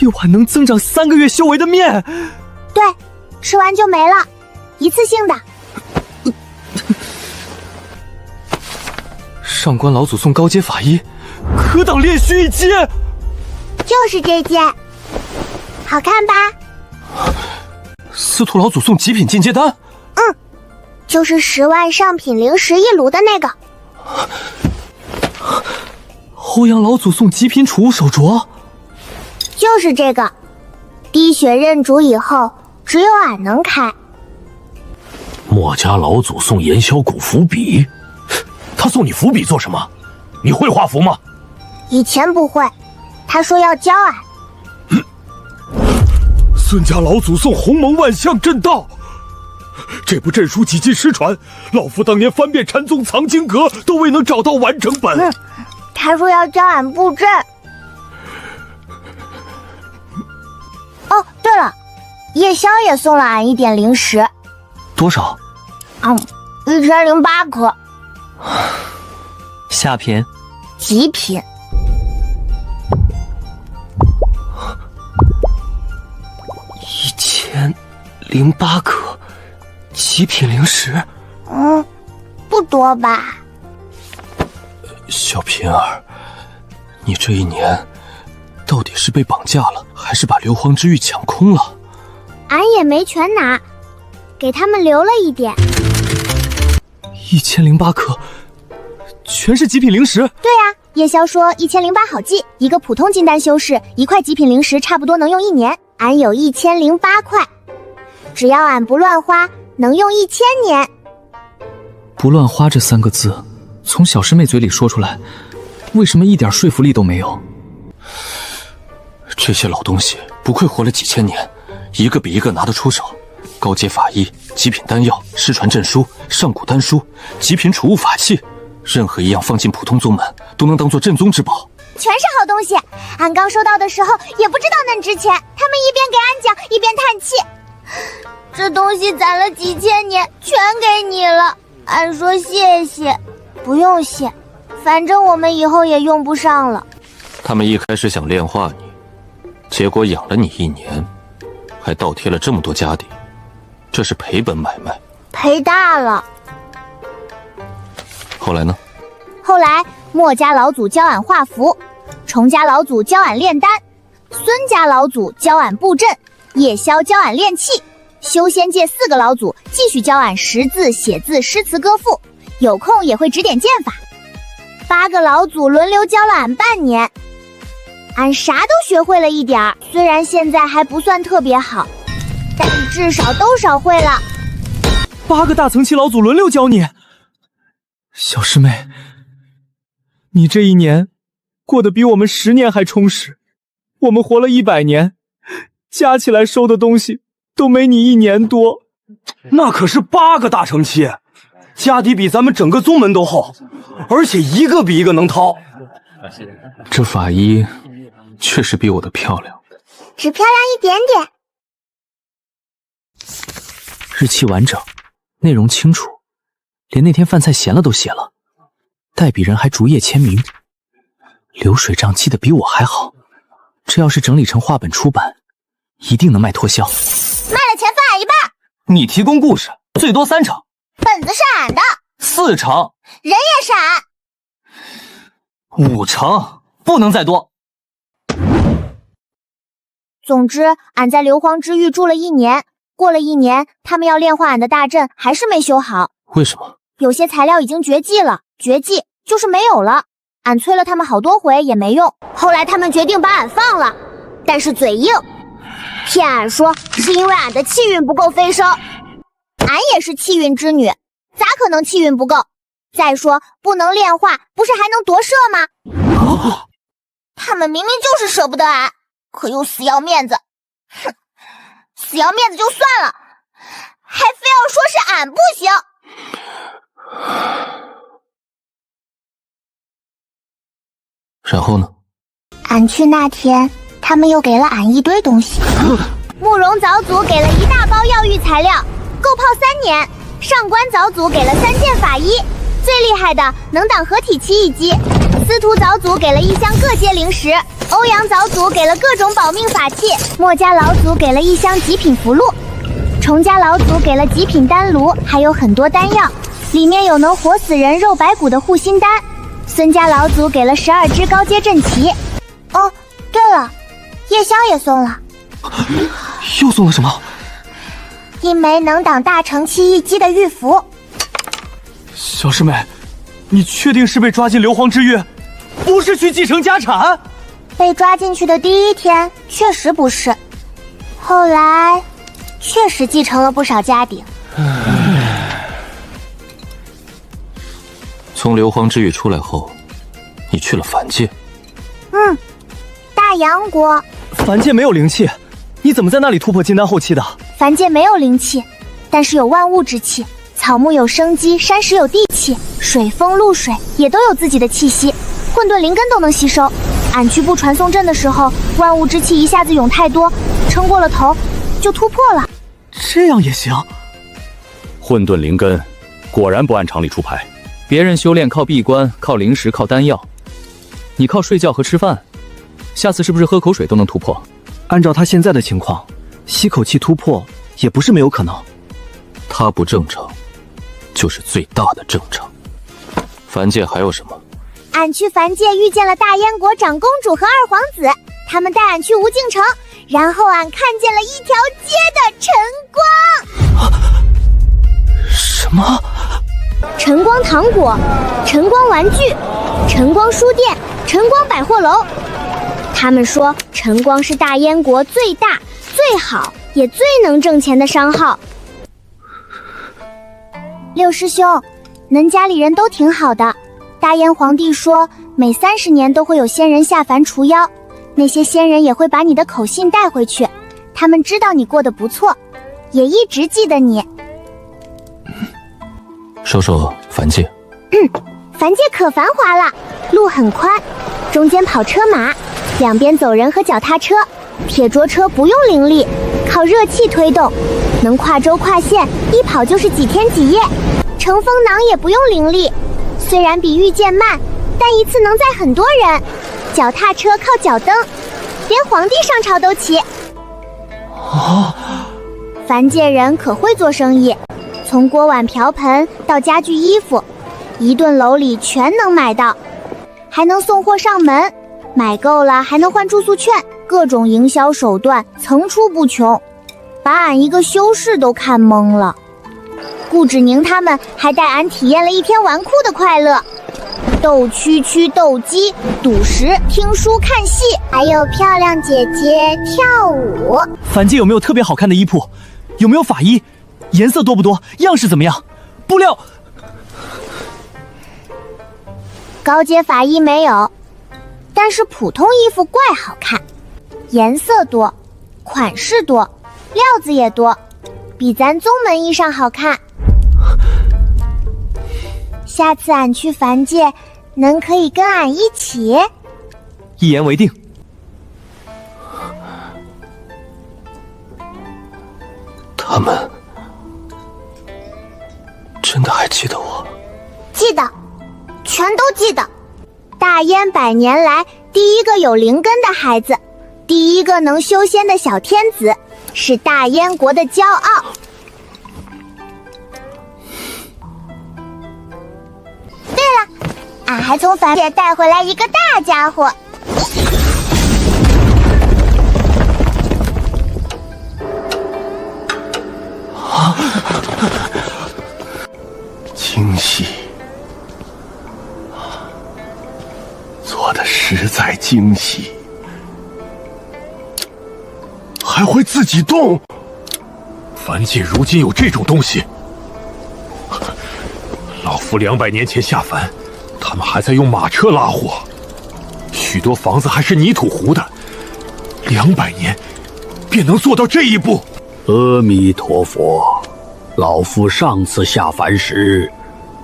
Speaker 4: ，1碗能增长3个月修为的面。
Speaker 8: 对，吃完就没了，一次性的。
Speaker 5: 上官老祖送高阶法衣，可挡炼虚1阶。
Speaker 8: 就是这件，好看吧？
Speaker 5: 司徒老祖送极品进阶丹。
Speaker 8: 就是10万上品灵石1炉的那个。
Speaker 5: 欧阳老祖送极品储物手镯。
Speaker 8: 就是这个，滴血认主以后，只有俺能开。
Speaker 11: 墨家老祖送炎霄谷符笔，他送你符笔做什么？你会画符吗？
Speaker 8: 以前不会，他说要教俺。
Speaker 10: 孙家老祖送鸿蒙万象阵道，这部阵书几经失传，老夫当年翻遍禅宗藏经阁都未能找到完整本。
Speaker 8: 他说要教俺布阵。哦，对了，夜宵也送了俺1点灵石。
Speaker 5: 多少
Speaker 8: ？1008颗。
Speaker 4: 下品？
Speaker 8: 极品。
Speaker 5: 1008颗极品灵石。
Speaker 8: 不多吧？
Speaker 7: 小平儿，你这1年到底是被绑架了，还是把硫磺之域抢空了？
Speaker 8: 俺也没全拿，给他们留了一点。
Speaker 5: 1008颗，全是极品灵石。
Speaker 8: 对啊，夜宵说1008好记，一个普通金丹修士1块极品灵石差不多能用1年，俺有1008块，只要俺不乱花，能用1000年。
Speaker 5: 不乱花这3个字，从小师妹嘴里说出来，为什么一点说服力都没有？
Speaker 7: 这些老东西不愧活了几千年，一个比一个拿得出手。高阶法医、极品丹药、失传阵书、上古丹书、极品储物法器，任何一样放进普通宗门，都能当做镇宗之宝。
Speaker 8: 全是好东西，俺刚收到的时候也不知道恁值钱，他们一边给俺讲，一边叹气。这东西攒了几千年，全给你了。俺说谢谢。不用谢，反正我们以后也用不上了。
Speaker 7: 他们一开始想炼化你，结果养了你1年，还倒贴了这么多家底，这是赔本买卖。
Speaker 8: 赔大了。
Speaker 7: 后来呢？
Speaker 8: 后来墨家老祖教俺画符，崇家老祖教俺炼丹，孙家老祖教俺布阵，夜宵教俺练气，修仙界4个老祖继续教俺识字、写字、诗词歌赋，有空也会指点剑法。8个老祖轮流教了俺半年，俺啥都学会了一点儿，虽然现在还不算特别好，但至少都少会了。
Speaker 4: 8个大层期老祖轮流教你。小师妹，你这1年过得比我们10年还充实，我们活了100年，加起来收的东西都没你1年多。
Speaker 3: 那可是8个大成期，家底比咱们整个宗门都厚，而且一个比一个能掏。
Speaker 5: 这法衣确实比我的漂亮，
Speaker 8: 只漂亮一点点。
Speaker 4: 日期完整，内容清楚，连那天饭菜咸了都写了，代笔人还逐页签名，流水账记得比我还好。这要是整理成画本出版，一定能卖脱销。
Speaker 8: 卖了钱分俺一半。
Speaker 3: 你提供故事，最多3成。
Speaker 8: 本子是俺的。
Speaker 3: 4成。
Speaker 8: 人也是俺。
Speaker 3: 5成，不能再多。
Speaker 8: 总之，俺在硫磺之域住了1年。过了1年，他们要炼化俺的大阵，还是没修好。
Speaker 7: 为什么？
Speaker 8: 有些材料已经绝迹了，绝迹就是没有了。俺催了他们好多回也没用。后来他们决定把俺放了，但是嘴硬，骗俺说是因为俺的气运不够飞升。俺也是气运之女，咋可能气运不够？再说不能炼化，不是还能夺舍吗？他们明明就是舍不得俺，可又死要面子。哼，死要面子就算了，还非要说是俺不行。
Speaker 7: 然后呢？
Speaker 1: 俺去那天，他们又给了俺一堆东西。
Speaker 8: 慕容早祖给了一大包药浴材料，够泡3年。上官早祖给了3件法衣，最厉害的能挡合体期1击。司徒早祖给了1箱各阶灵石，欧阳早祖给了各种保命法器，墨家老祖给了1箱极品符箓，崇家老祖给了极品丹炉，还有很多丹药，里面有能活死人肉白骨的护心丹。孙家老祖给了12支高阶阵旗。
Speaker 1: 哦，对了，夜宵也送了。
Speaker 3: 又送了什么
Speaker 1: ？1枚能挡大成期1击的玉符。
Speaker 3: 小师妹，你确定是被抓进硫磺之域，不是去继承家产？
Speaker 1: 被抓进去的第1天确实不是，后来确实继承了不少家底。
Speaker 7: 从硫磺之域出来后，你去了凡界。
Speaker 1: 大洋国。
Speaker 4: 凡界没有灵气，你怎么在那里突破金丹后期的？
Speaker 1: 凡界没有灵气，但是有万物之气，草木有生机，山石有地气，水风露水也都有自己的气息，混沌灵根都能吸收。俺去布传送阵的时候，万物之气一下子涌太多，撑过了头就突破了。
Speaker 4: 这样也行？
Speaker 11: 混沌灵根果然不按常理出牌。
Speaker 5: 别人修炼靠闭关，靠灵石，靠丹药，你靠睡觉和吃饭。下次是不是喝口水都能突破？
Speaker 4: 按照他现在的情况，吸口气突破也不是没有可能。
Speaker 7: 他不正常，就是最大的正常。凡界还有什么？
Speaker 8: 俺去凡界遇见了大燕国长公主和2皇子，他们带俺去无尽城，然后俺看见了一条街的晨光。
Speaker 3: 什么？
Speaker 8: 晨光糖果、晨光玩具、晨光书店、晨光百货楼。他们说晨光是大燕国最大、最好也最能挣钱的商号。
Speaker 1: 六师兄，恁家里人都挺好的。大燕皇帝说，每30年都会有仙人下凡除妖，那些仙人也会把你的口信带回去。他们知道你过得不错，也一直记得你。
Speaker 7: 说说凡界。
Speaker 8: 凡界可繁华了，路很宽，中间跑车马，两边走人和脚踏车。铁着车不用灵力，靠热气推动，能跨州跨县，一跑就是几天几夜。乘风囊也不用灵力，虽然比御剑慢，但一次能载很多人。脚踏车靠脚蹬，连皇帝上朝都骑。凡界人可会做生意，从锅碗瓢盆到家具衣服，一栋楼里全能买到，还能送货上门，买够了还能换住宿券，各种营销手段层出不穷，把俺一个修士都看懵了。顾芷宁他们还带俺体验了一天纨绔的快乐，斗蛐蛐、斗鸡、赌石、听书、看戏，还有漂亮姐姐跳舞。
Speaker 4: 凡界有没有特别好看的衣铺？有没有法衣？颜色多不多？样式怎么样？布料？
Speaker 8: 高阶法衣没有，但是普通衣服怪好看，颜色多，款式多，料子也多，比咱宗门衣裳好看。下次俺去凡界，能可以跟俺一起？
Speaker 4: 一言为定。
Speaker 7: 他们真的还记得我？
Speaker 8: 记得，全都记得。大燕100年来第一个有灵根的孩子，第一个能修仙的小天子，是大燕国的骄傲。对了，俺还从凡界带回来一个大家伙。
Speaker 10: 精细，做的实在精细，还会自己动。凡界如今有这种东西，老夫200年前下凡，他们还在用马车拉货，许多房子还是泥土糊的，200年便能做到这一步。
Speaker 12: 阿弥陀佛，老夫上次下凡时，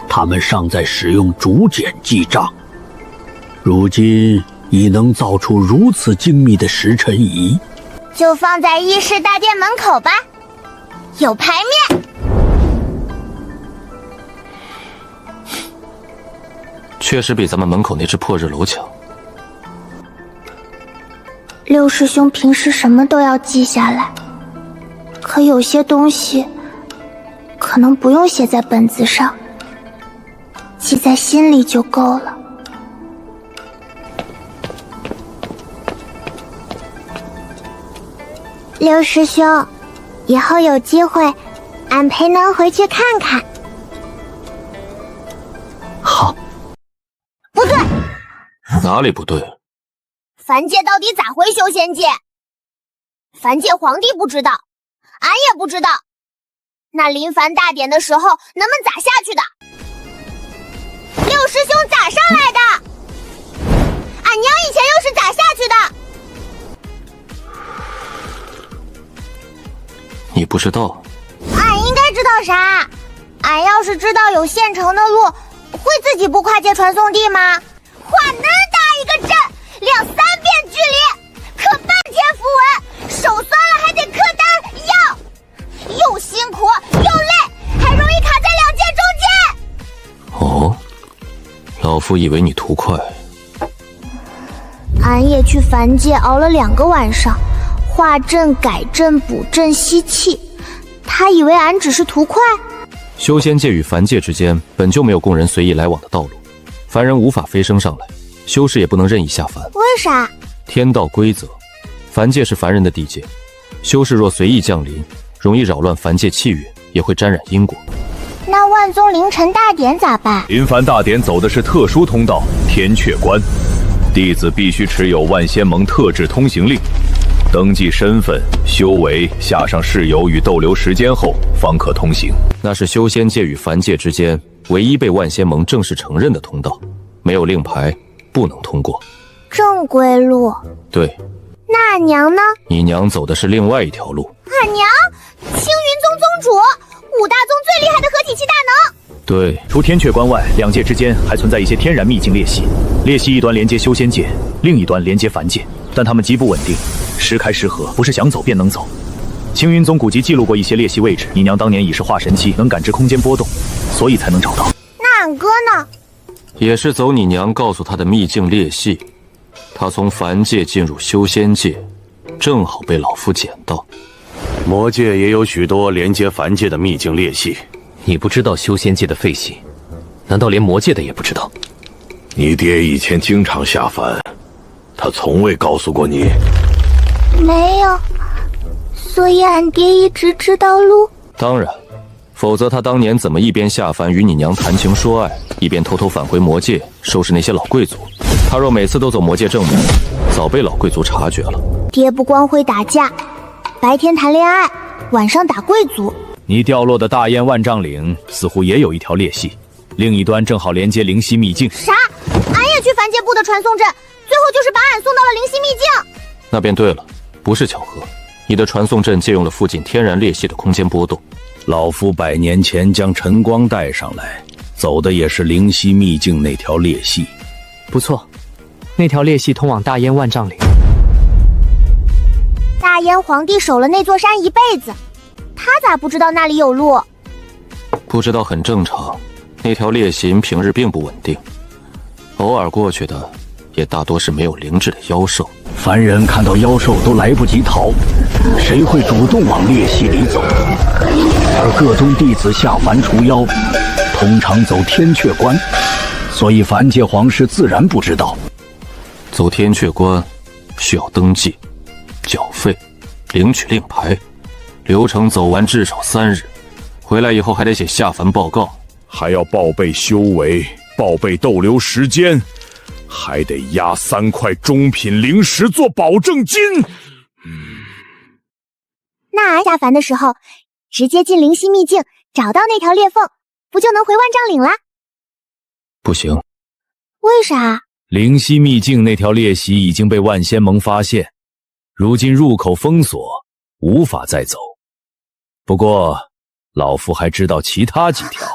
Speaker 12: 他们尚在使用竹简记账，如今已能造出如此精密的时辰仪，
Speaker 8: 就放在议事大殿门口吧，有牌面。
Speaker 7: 确实比咱们门口那只破日楼强。
Speaker 1: 六师兄平时什么都要记下来，可有些东西可能不用写在本子上，记在心里就够了。
Speaker 8: 六师兄，以后有机会，俺陪能回去看看。
Speaker 12: 好。
Speaker 8: 不对，
Speaker 7: 哪里不对？
Speaker 8: 凡界到底咋回修仙界？凡界皇帝不知道，俺也不知道。那临凡大典的时候，能们咋下去的？六师兄咋上来的？俺娘以前又是咋下去的？
Speaker 7: 你不知道？
Speaker 8: 俺应该知道啥？俺要是知道有现成的路，会自己不跨界传送地吗？画恁大一个阵，2-3遍距离，刻半天符文，手酸了还得刻单，又辛苦又累，还容易卡在2界中间。
Speaker 7: 哦，老夫以为你图快。
Speaker 8: 俺也去凡界熬了2个晚上，画阵、改阵、补阵、吸气，他以为俺只是图快。
Speaker 7: 修仙界与凡界之间本就没有供人随意来往的道路，凡人无法飞升上来，修士也不能任意下凡。
Speaker 8: 为啥？
Speaker 7: 天道规则，凡界是凡人的地界，修士若随意降临，容易扰乱凡界气运，也会沾染因果。
Speaker 8: 那万宗凌晨大典咋办？
Speaker 11: 临凡大典走的是特殊通道天阙关，弟子必须持有万仙盟特制通行令，登记身份、修为，下上事由与逗留时间后，方可通行。
Speaker 7: 那是修仙界与凡界之间唯一被万仙盟正式承认的通道，没有令牌，不能通过。
Speaker 8: 正规路。
Speaker 7: 对。
Speaker 8: 那俺娘呢？
Speaker 7: 你娘走的是另外一条路。
Speaker 8: 俺娘，青云宗宗主，5大宗最厉害的合体期大能。
Speaker 7: 对。
Speaker 3: 除天阙关外，2界之间还存在一些天然秘境裂隙，裂隙一端连接修仙界，另一端连接凡界，但它们极不稳定，时开时合，不是想走便能走。青云宗古籍记录过一些裂隙位置，你娘当年已是化神期，能感知空间波动，所以才能找到。
Speaker 8: 那俺哥呢？
Speaker 7: 也是走你娘告诉他的秘境裂隙，他从凡界进入修仙界，正好被老夫捡到。
Speaker 11: 魔界也有许多连接凡界的秘境裂隙。
Speaker 2: 你不知道修仙界的废隙，难道连魔界的也不知道？
Speaker 10: 你爹以前经常下凡，他从未告诉过你？
Speaker 1: 没有，所以俺爹一直知道路。
Speaker 7: 当然，否则他当年怎么一边下凡与你娘谈情说爱，一边偷偷返回魔界收拾那些老贵族？他若每次都走魔界正门，早被老贵族察觉了。
Speaker 8: 爹不光会打架，白天谈恋爱，晚上打贵族。
Speaker 3: 你掉落的大燕万丈岭似乎也有一条裂隙，另一端正好连接灵犀秘境。
Speaker 8: 啥？俺也去凡界布的传送阵，最后就是把俺送到了灵犀秘境。
Speaker 7: 那便对了，不是巧合。你的传送阵借用了附近天然裂隙的空间波动。
Speaker 12: 老夫100年前将晨光带上来，走的也是灵犀秘境那条裂隙。
Speaker 4: 不错，那条裂隙通往大燕万丈岭。
Speaker 8: 大燕皇帝守了那座山一辈子，他咋不知道那里有路？
Speaker 7: 不知道很正常，那条裂隙平日并不稳定，偶尔过去的也大多是没有灵智的妖兽。
Speaker 12: 凡人看到妖兽都来不及逃，谁会主动往裂隙里走？而各宗弟子下凡除妖，通常走天阙关，所以凡界皇室自然不知道。
Speaker 7: 走天阙关需要登记、缴费、领取令牌，流程走完至少3日，回来以后还得写下凡报告，
Speaker 11: 还要报备修为，报备逗留时间，还得压3块中品灵石做保证金。
Speaker 8: 那下凡的时候，直接进灵犀秘境，找到那条裂缝，不就能回万丈岭啦？
Speaker 7: 不行。
Speaker 8: 为啥？
Speaker 13: 灵犀秘境那条裂隙已经被万仙盟发现，如今入口封锁，无法再走。不过，老夫还知道其他几条。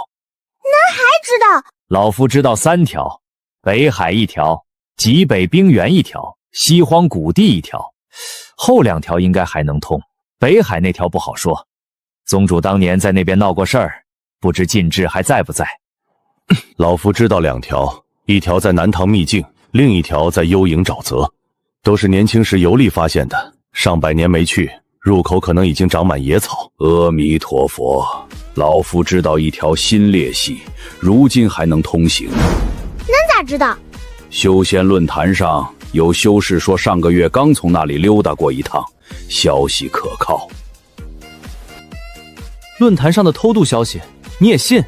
Speaker 8: 那还知道？
Speaker 13: 老夫知道3条，北海1条，极北冰原1条，西荒谷地1条，后2条应该还能通。北海那条不好说，宗主当年在那边闹过事儿，不知禁制还在不在。
Speaker 11: 老夫知道2条，一条在南唐秘境，另一条在幽影沼泽，都是年轻时游历发现的，上百年没去，入口可能已经长满野草。
Speaker 12: 阿弥陀佛，老夫知道一条新裂隙，如今还能通行。
Speaker 8: 恁咋知道？
Speaker 12: 修仙论坛上有修士说，上个月刚从那里溜达过一趟，消息可靠。
Speaker 4: 论坛上的偷渡消息，你也信？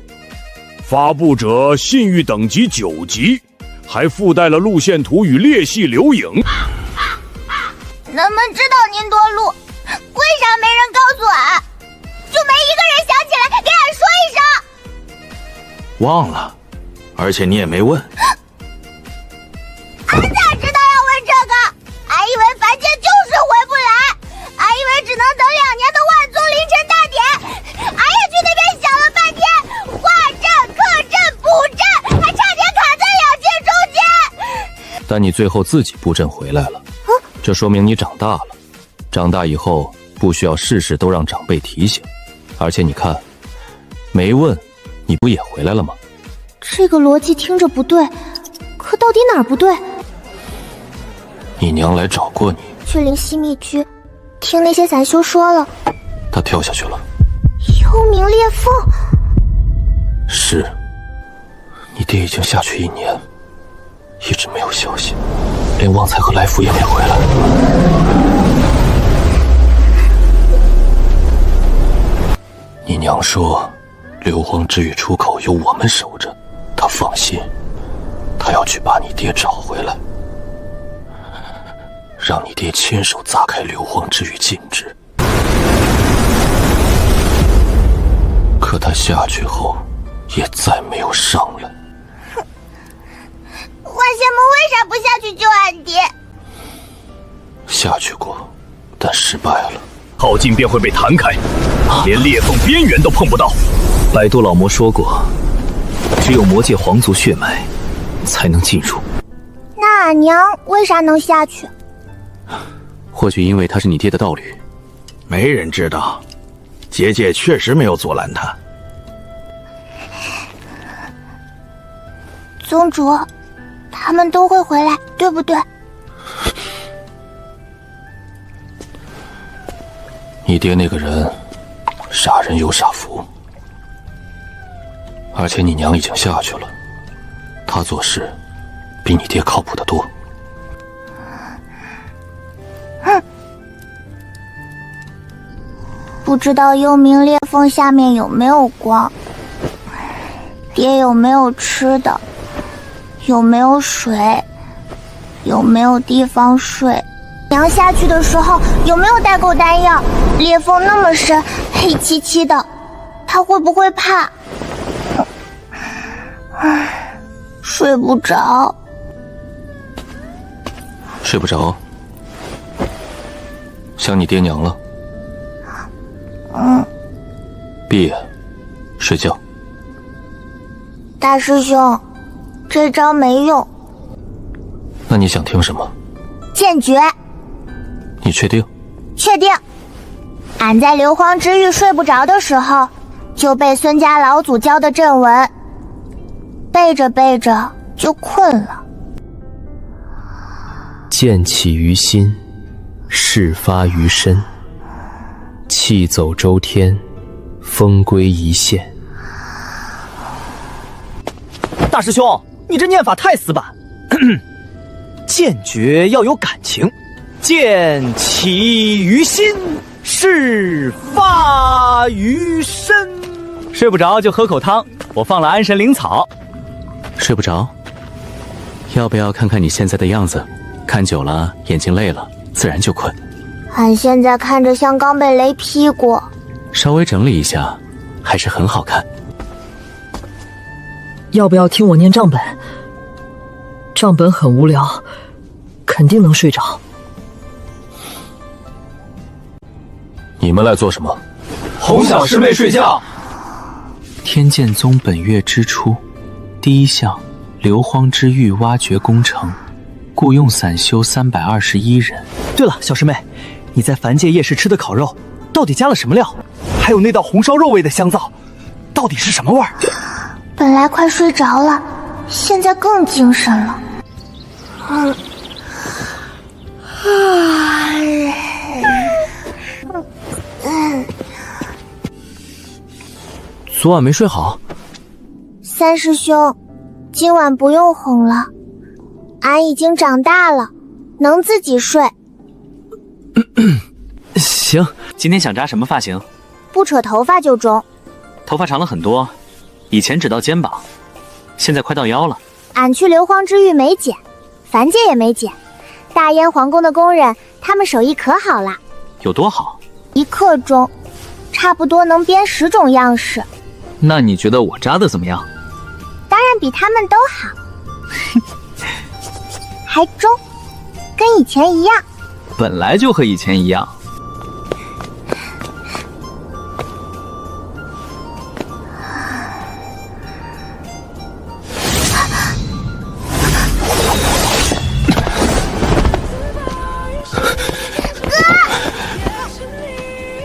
Speaker 11: 发布者信誉等级9级，还附带了路线图与裂隙留影。
Speaker 8: 恁们知道您多路，为啥没人告诉俺？就没一个人想起来给俺说一声？
Speaker 3: 忘了，而且你也没问。
Speaker 8: 俺咋知道要问这个？俺以为凡界就是回不来，俺以为只能等2年的万宗凌晨大典。俺也去那边想了半天，化阵、克阵、补阵，还差点卡在2界中间。
Speaker 7: 但你最后自己布阵回来了，这说明你长大了。长大以后不需要事事都让长辈提醒，而且你看，没问，你不也回来了吗？
Speaker 1: 这个逻辑听着不对，可到底哪儿不对？
Speaker 7: 你娘来找过你，
Speaker 1: 去灵犀秘居，听那些散修说了，
Speaker 7: 她跳下去了。
Speaker 1: 幽冥裂缝。
Speaker 7: 是，你爹已经下去1年，一直没有消息，连旺财和来福也没回来。你娘说，硫磺之域出口有我们守着，她放心，她要去把你爹找回来，让你爹亲手砸开硫磺之域禁制。可他下去后，也再没有上来。
Speaker 8: 万仙盟为啥不下去救俺爹？
Speaker 7: 下去过，但失败了。
Speaker 3: 靠近便会被弹开，连裂缝边缘都碰不到。
Speaker 4: 百度老魔说过，只有魔界皇族血脉才能进入。
Speaker 8: 那俺娘为啥能下去？
Speaker 2: 或许因为他是你爹的道侣。
Speaker 3: 没人知道，结界确实没有阻拦他。
Speaker 8: 宗主，他们都会回来，对不对？
Speaker 7: 你爹那个人，傻人有傻福。而且你娘已经下去了，她做事比你爹靠谱得多。
Speaker 8: 不知道幽冥裂缝下面有没有光，爹有没有吃的，有没有水，有没有地方睡，娘下去的时候有没有带够丹药，裂缝那么深，黑漆漆的，他会不会怕？睡不着。
Speaker 7: 睡不着？想你爹娘了？闭眼睡觉。
Speaker 8: 大师兄，这招没用。
Speaker 7: 那你想听什么？
Speaker 8: 剑诀。
Speaker 7: 你确定？
Speaker 8: 确定。俺在硫磺之域睡不着的时候，就背孙家老祖教的阵文，背着背着就困了。
Speaker 14: 剑起于心，事发于身。气走周天，风归一线。
Speaker 4: 大师兄，你这念法太死板。剑诀要有感情，剑起于心，事发于身。睡不着就喝口汤，我放了安神灵草。
Speaker 2: 睡不着？要不要看看你现在的样子？看久了眼睛累了，自然就困。
Speaker 8: 俺现在看着像刚被雷劈过。
Speaker 2: 稍微整理一下，还是很好看。
Speaker 15: 要不要听我念账本？账本很无聊，肯定能睡着。
Speaker 7: 你们来做什么？
Speaker 3: 哄小师妹睡觉。
Speaker 2: 天剑宗本月之初，第一项硫磺之域挖掘工程，雇用散修321人。
Speaker 4: 对了，小师妹，你在凡界夜市吃的烤肉，到底加了什么料？还有那道红烧肉味的香皂，到底是什么味儿？
Speaker 1: 本来快睡着了，现在更精神了。
Speaker 2: 昨晚没睡好。
Speaker 8: 三师兄，今晚不用哄了，俺已经长大了，能自己睡。
Speaker 2: 行，今天想扎什么发型？
Speaker 8: 不扯头发就中。
Speaker 2: 头发长了很多，以前只到肩膀，现在快到腰了。
Speaker 8: 俺去硫磺之域没剪，凡界也没剪，大燕皇宫的工人他们手艺可好了。
Speaker 2: 有多好
Speaker 8: ？1刻钟，差不多能编10种样式。
Speaker 5: 那你觉得我扎的怎么样？
Speaker 8: 当然比他们都好。还中，跟以前一样。
Speaker 5: 本来就和以前一样。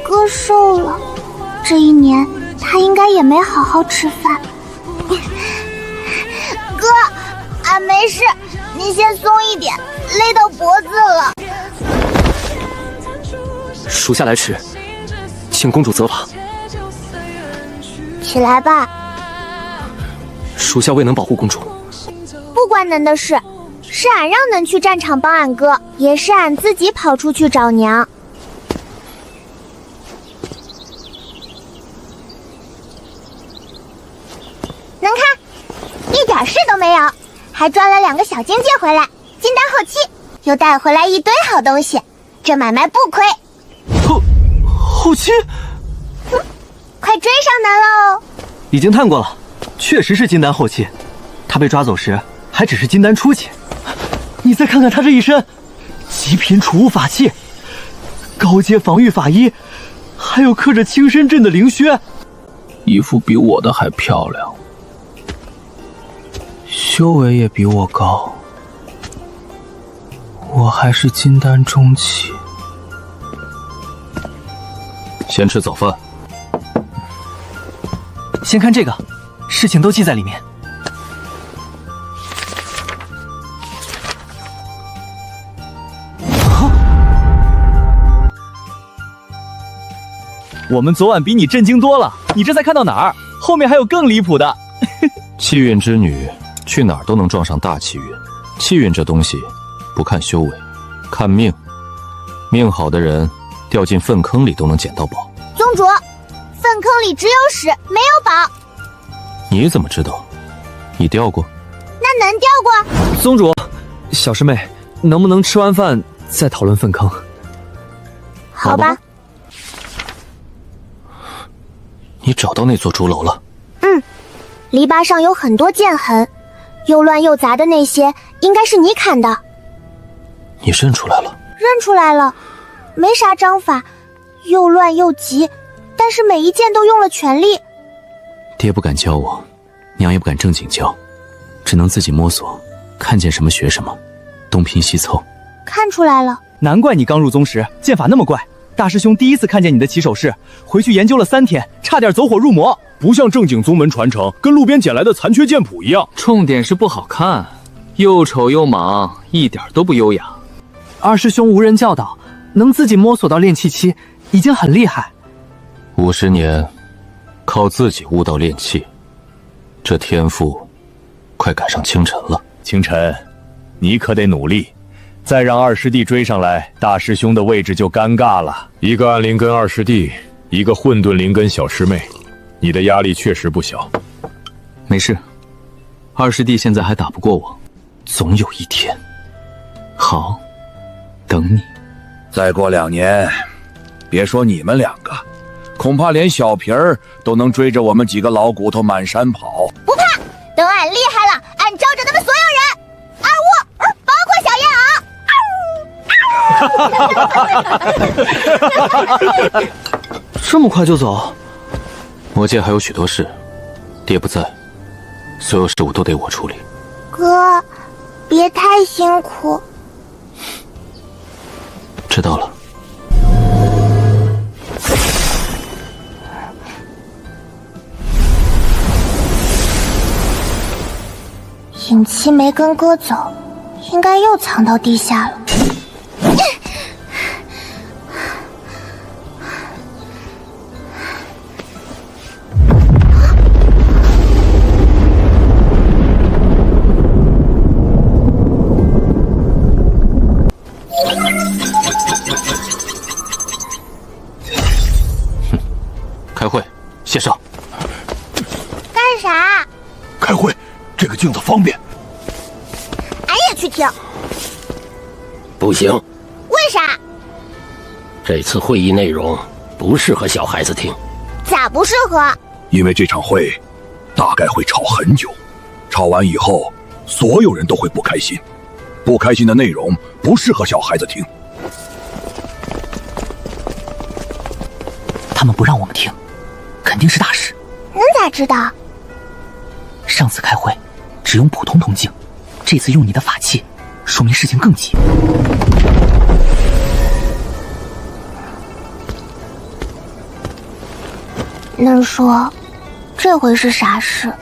Speaker 1: 哥瘦了，这一年他应该也没好好吃饭。
Speaker 8: 哥，俺没事，你先松一点，勒到脖子了。
Speaker 14: 属下来迟，请公主责罚。
Speaker 8: 起来吧。
Speaker 14: 属下未能保护公主。
Speaker 8: 不关恁的事，是俺让恁去战场帮俺哥，也是俺自己跑出去找娘。能看，一点事都没有，还抓了2个小金戒回来，金丹后期，又带回来一堆好东西，这买卖不亏。
Speaker 4: 后期？
Speaker 8: 快追上咱喽！
Speaker 4: 已经探过了，确实是金丹后期。他被抓走时还只是金丹初期。你再看看他这一身，极品储物法器，高阶防御法衣，还有刻着青深阵的灵靴，
Speaker 11: 衣服比我的还漂亮，修为也比我高，我还是金丹中期。
Speaker 7: 先吃早饭。
Speaker 4: 先看这个，事情都记在里面。我们昨晚比你震惊多了，你这才看到哪儿？后面还有更离谱的。
Speaker 7: 气运之女去哪儿都能撞上大气运，气运这东西不看修为，看命。命好的人掉进粪坑里都能捡到宝。
Speaker 8: 宗主，粪坑里只有屎没有宝。
Speaker 7: 你怎么知道？你掉过？
Speaker 8: 那能掉过？
Speaker 4: 宗主，小师妹，能不能吃完饭再讨论粪坑？
Speaker 8: 好吧。
Speaker 7: 你找到那座竹楼了？
Speaker 8: 篱笆上有很多剑痕，又乱又杂的那些应该是你砍的。
Speaker 7: 你认出来了？
Speaker 8: 认出来了，没啥章法，又乱又急，但是每一剑都用了全力。
Speaker 2: 爹不敢教我，娘也不敢正经教，只能自己摸索，看见什么学什么，东拼西凑。
Speaker 8: 看出来了，
Speaker 4: 难怪你刚入宗时剑法那么怪。大师兄第一次看见你的起手式，回去研究了3天，差点走火入魔。
Speaker 11: 不像正经宗门传承，跟路边捡来的残缺剑谱一样。
Speaker 5: 重点是不好看，又丑又莽，一点都不优雅。
Speaker 4: 二师兄无人教导，能自己摸索到炼气期，已经很厉害。
Speaker 7: 50年，靠自己悟到炼气，这天赋快赶上清晨了。
Speaker 13: 清晨，你可得努力，再让二师弟追上来，大师兄的位置就尴尬了。
Speaker 11: 一个暗灵根二师弟，一个混沌灵根小师妹，你的压力确实不小。
Speaker 5: 没事，二师弟现在还打不过我，总有一天。好，等你。
Speaker 3: 再过2年，别说你们2个，恐怕连小皮儿都能追着我们几个老骨头满山跑。
Speaker 8: 不怕，等俺厉害了，俺罩着他们所有人，包括小燕儿。
Speaker 4: 这么快就走？
Speaker 7: 魔界还有许多事，爹不在，所有事务都得我处理。
Speaker 8: 哥，别太辛苦。
Speaker 7: 知道了。
Speaker 1: 尹七没跟哥走，应该又藏到地下了。
Speaker 7: 开会，谢少。
Speaker 8: 干啥？
Speaker 10: 开会，这个镜子方便。
Speaker 8: 俺也去听。
Speaker 9: 不行。
Speaker 8: 为啥？
Speaker 9: 这次会议内容不适合小孩子听。
Speaker 8: 咋不适合？
Speaker 10: 因为这场会大概会吵很久，吵完以后所有人都会不开心，不开心的内容不适合小孩子听。
Speaker 4: 他们不让我们听，肯定是大事。
Speaker 1: 你咋知道？
Speaker 4: 上次开会只用普通铜镜，这次用你的法器，说明事情更急。
Speaker 1: 能说这回是啥事？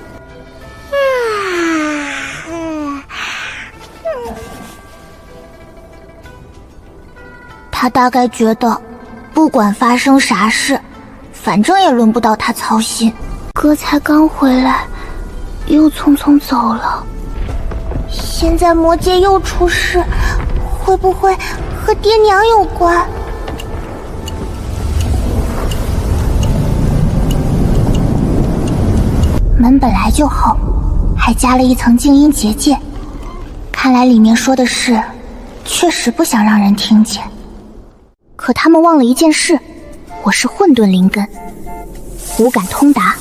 Speaker 1: 他大概觉得不管发生啥事，反正也轮不到他操心。哥才刚回来，又匆匆走了。现在魔界又出事，会不会和爹娘有关？门本来就厚，还加了一层静音结界，看来里面说的事确实不想让人听见。可他们忘了一件事，我是混沌灵根，五感通达，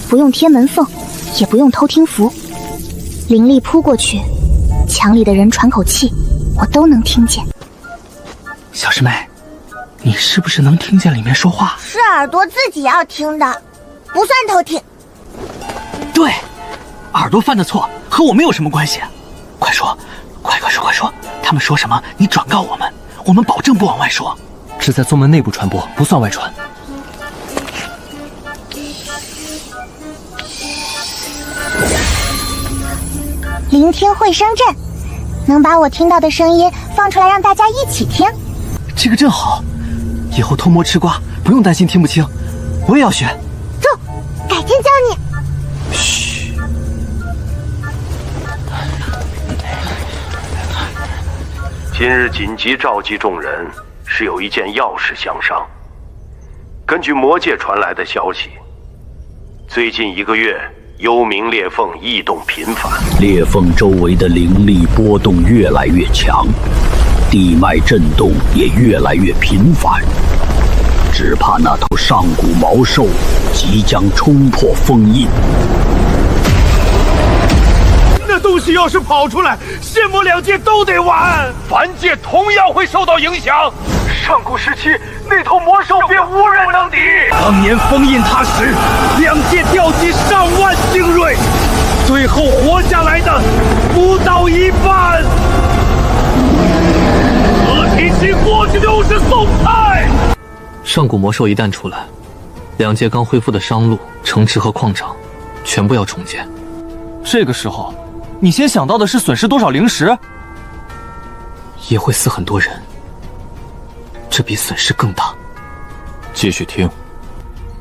Speaker 1: 不用贴门缝，也不用偷听符，灵力扑过去，墙里的人喘口气，我都能听见。
Speaker 4: 小师妹，你是不是能听见里面说话？
Speaker 8: 是耳朵自己要听的，不算偷听。
Speaker 4: 对，耳朵犯的错和我们有什么关系？快说，快说！他们说什么，你转告我们，我们保证不往外说。只在宗门内部传播，不算外传。
Speaker 1: 聆听会声阵，能把我听到的声音放出来，让大家一起听。
Speaker 4: 这个正好，以后偷摸吃瓜不用担心听不清，我也要学。
Speaker 1: 走，改天教你。
Speaker 4: 嘘。
Speaker 16: 今日紧急召集众人，是有一件要事相商。根据魔界传来的消息，最近1个月，幽冥裂缝异动频繁，
Speaker 12: 裂缝周围的灵力波动越来越强，地脉震动也越来越频繁，只怕那头上古毛兽即将冲破封印。
Speaker 10: 那东西要是跑出来，仙魔2界都得完，凡界同样会受到影响。上古时期，那头魔兽便无人能敌。当年封印它时，2界调集上万精锐，最后活下来的不到一半。合体期过去就是送菜。
Speaker 5: 上古魔兽一旦出来，2界刚恢复的商路、城池和矿场，全部要重建。
Speaker 4: 这个时候，你先想到的是损失多少灵石？
Speaker 5: 也会死很多人，这比损失更大。
Speaker 7: 继续听。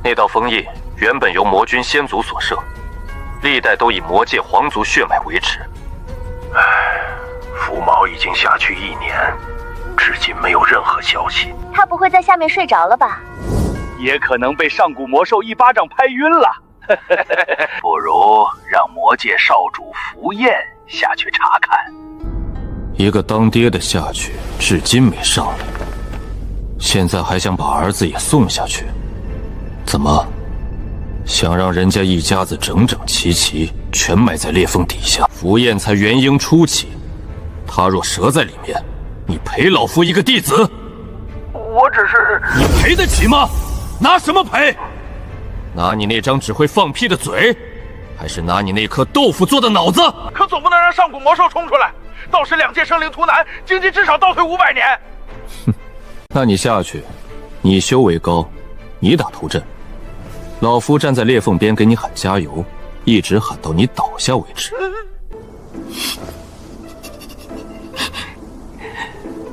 Speaker 7: 那道封印原本由魔君先祖所设，历代都以魔界皇族血脉维持。
Speaker 16: 福毛已经下去1年，至今没有任何消息。
Speaker 1: 他不会在下面睡着了吧？
Speaker 3: 也可能被上古魔兽一巴掌拍晕了。
Speaker 17: 不如让魔界少主福彦下去查看。
Speaker 7: 一个当爹的下去，至今没上来，现在还想把儿子也送下去？怎么，想让人家一家子整整齐齐全埋在裂缝底下？福彦才元婴初期，他若折在里面，你赔老夫一个弟子？
Speaker 17: 我只是……
Speaker 7: 你赔得起吗？拿什么赔？拿你那张只会放屁的嘴，还是拿你那颗豆腐做的脑子？
Speaker 17: 可总不能让上古魔兽冲出来，到时2界生灵图难，经济至少倒退500年。
Speaker 7: 哼，那你下去，你修为高，你打头阵，老夫站在裂缝边给你喊加油，一直喊到你倒下为止。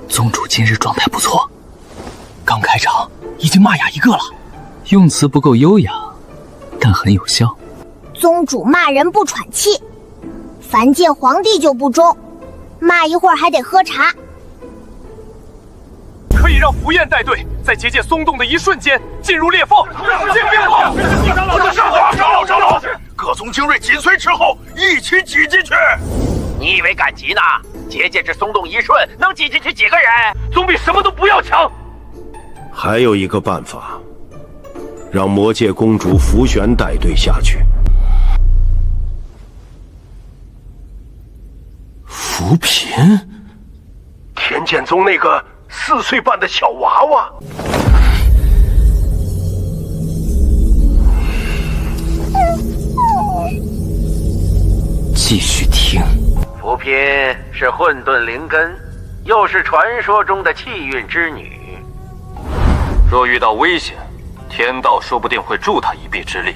Speaker 3: 宗主今日状态不错，刚开场已经骂哑1个了，
Speaker 5: 用词不够优雅，但很有效。
Speaker 8: 宗主骂人不喘气，凡见皇帝就不忠，骂一会儿还得喝茶。
Speaker 17: 可以让福彦带队，在结界松动的一瞬间进入裂缝。进裂缝！我的上皇长老，各宗精锐紧随之后，一起挤进去。
Speaker 18: 你以为赶集呢？结界只松动一瞬，能挤进去几个人？
Speaker 17: 总比什么都不要强。
Speaker 16: 还有一个办法，让魔界公主福玄带队下去。
Speaker 7: 扶贫？
Speaker 16: 天剑宗那个4岁半的小娃娃。
Speaker 5: 继续听。
Speaker 18: 扶贫是混沌灵根，又是传说中的气运之女。
Speaker 7: 若遇到危险，天道说不定会助她一臂之力。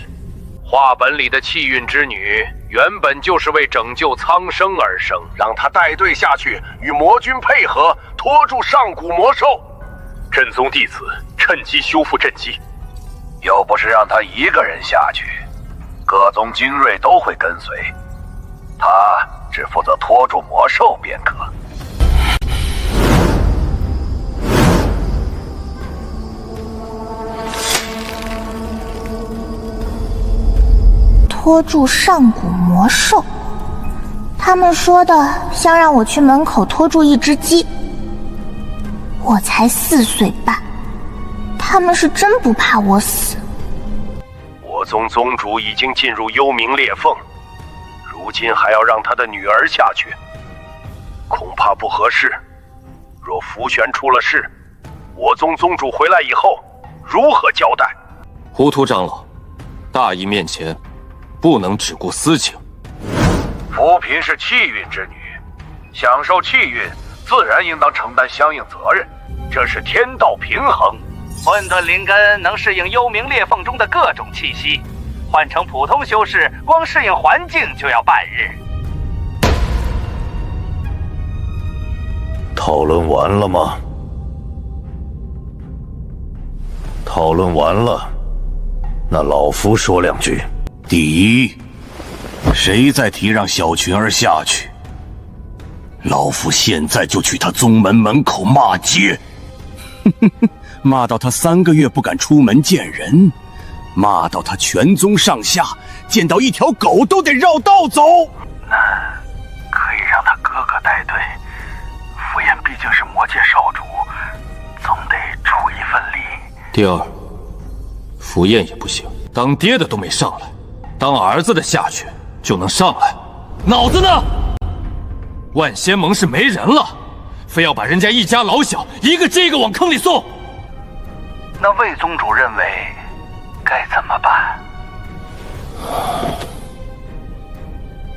Speaker 16: 画本里的气运之女原本就是为拯救苍生而生，让她带队下去，与魔君配合，拖住上古魔兽。
Speaker 17: 朕宗弟子趁机修复阵基。
Speaker 18: 又不是让他一个人下去，各宗精锐都会跟随，他只负责拖住魔兽便可。
Speaker 1: 拖住上古魔兽，他们说的像让我去门口拖住一只鸡。我才4岁半，他们是真不怕我死。
Speaker 16: 我宗宗主已经进入幽冥裂缝，如今还要让他的女儿下去，恐怕不合适。若福玄出了事，我宗宗主回来以后如何交代？
Speaker 7: 糊涂长老，大义面前不能只顾私情。
Speaker 18: 扶贫是气运之女，享受气运，自然应当承担相应责任，这是天道平衡。混沌灵根能适应幽冥裂缝中的各种气息，换成普通修士，光适应环境就要半日。
Speaker 16: 讨论完了吗？讨论完了，那老夫说2句。
Speaker 12: 第一，谁再提让小群儿下去，老夫现在就去他宗门门口骂街，骂到他3个月不敢出门见人，骂到他全宗上下见到一条狗都得绕道走。
Speaker 17: 可以让他哥哥带队，福彦毕竟是魔界少主，总得出一份力。
Speaker 7: 第二，福彦也不行，当爹的都没上来，当儿子的下去就能上来，脑子呢？万仙盟是没人了，非要把人家一家老小一个接一个往坑里送。
Speaker 17: 那魏宗主认为该怎么办？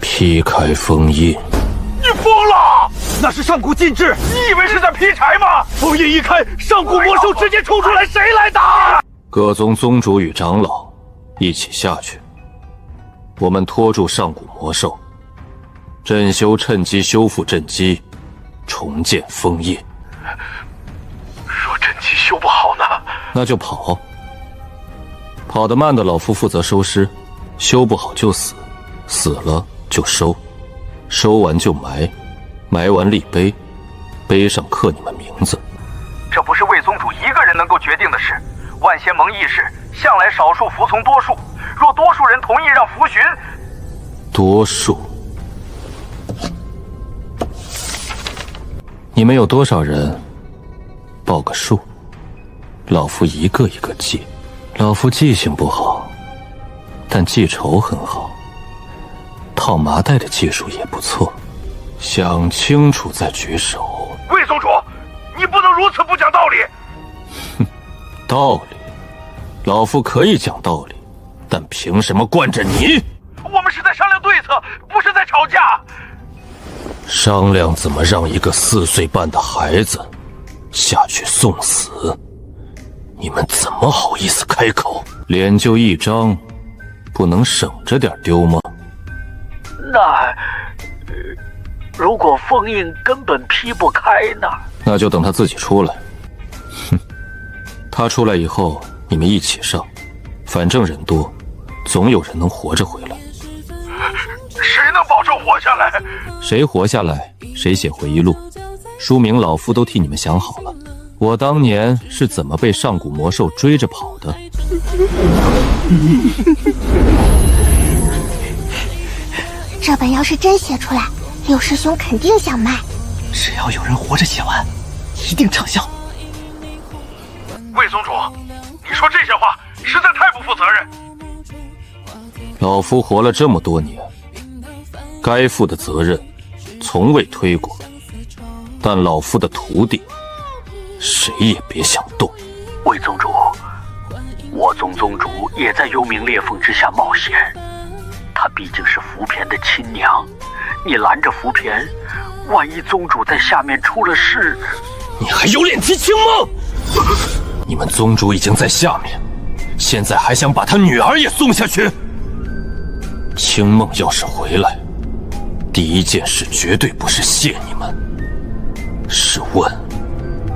Speaker 7: 劈开封印。
Speaker 17: 你疯了！那是上古禁制，你以为是在劈柴吗？封印一开，上古魔兽直接冲出来，谁来打？
Speaker 7: 各宗宗主与长老一起下去，我们拖住上古魔兽，镇修趁机修复阵基，重建枫叶。
Speaker 17: 若真气修不好呢？
Speaker 7: 那就跑。跑得慢的老夫负责收尸，修不好就死，死了就收，收完就埋，埋完立碑，碑上刻你们名字。
Speaker 18: 这不是魏宗主一个人能够决定的事。万仙盟议事向来少数服从多数，若多数人同意让符寻，
Speaker 7: 多数？你们有多少人？报个数，老夫一个一个记。老夫记性不好，但记仇很好，套麻袋的技术也不错。想清楚再举手。
Speaker 17: 魏宗主，你不能如此不讲道理。
Speaker 7: 哼，道理，老夫可以讲道理，但凭什么惯着你？
Speaker 17: 我们是在商量对策，不是在吵架。
Speaker 7: 商量怎么让一个4岁半的孩子下去送死？你们怎么好意思开口？脸就一张，不能省着点丢吗？
Speaker 18: 如果封印根本劈不开呢？
Speaker 7: 那就等他自己出来。哼，他出来以后，你们一起上，反正人多，总有人能活着回来。
Speaker 17: 谁能保证活下来？
Speaker 7: 谁活下来，谁写回忆录，书名老夫都替你们想好了。我当年是怎么被上古魔兽追着跑的？
Speaker 1: 这本要是真写出来，六师兄肯定想卖。
Speaker 4: 只要有人活着写完，一定畅销。
Speaker 17: 魏宗主，你说这些话实在太不负责任。
Speaker 7: 老夫活了这么多年，该负的责任从未推过，但老夫的徒弟谁也别想动。
Speaker 18: 魏宗主，我宗宗主也在幽冥裂缝之下冒险，他毕竟是福骈的亲娘，你拦着福骈，万一宗主在下面出了事，
Speaker 7: 你还有脸提青梦？你们宗主已经在下面，现在还想把他女儿也送下去？青梦要是回来，第一件事绝对不是谢你们，是问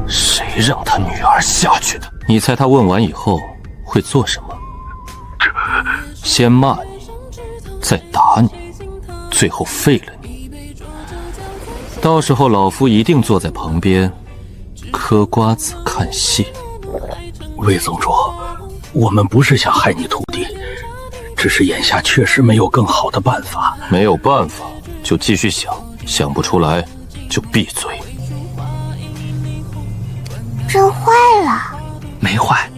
Speaker 7: 谁让他女儿下去的。你猜他问完以后会做什么？先骂你，再打你，最后废了你。到时候老夫一定坐在旁边嗑瓜子看戏。
Speaker 12: 魏宗主，我们不是想害你徒弟，只是眼下确实没有更好的办法。
Speaker 7: 没有办法就继续想，想不出来就闭嘴。
Speaker 1: 真坏了？
Speaker 4: 没坏，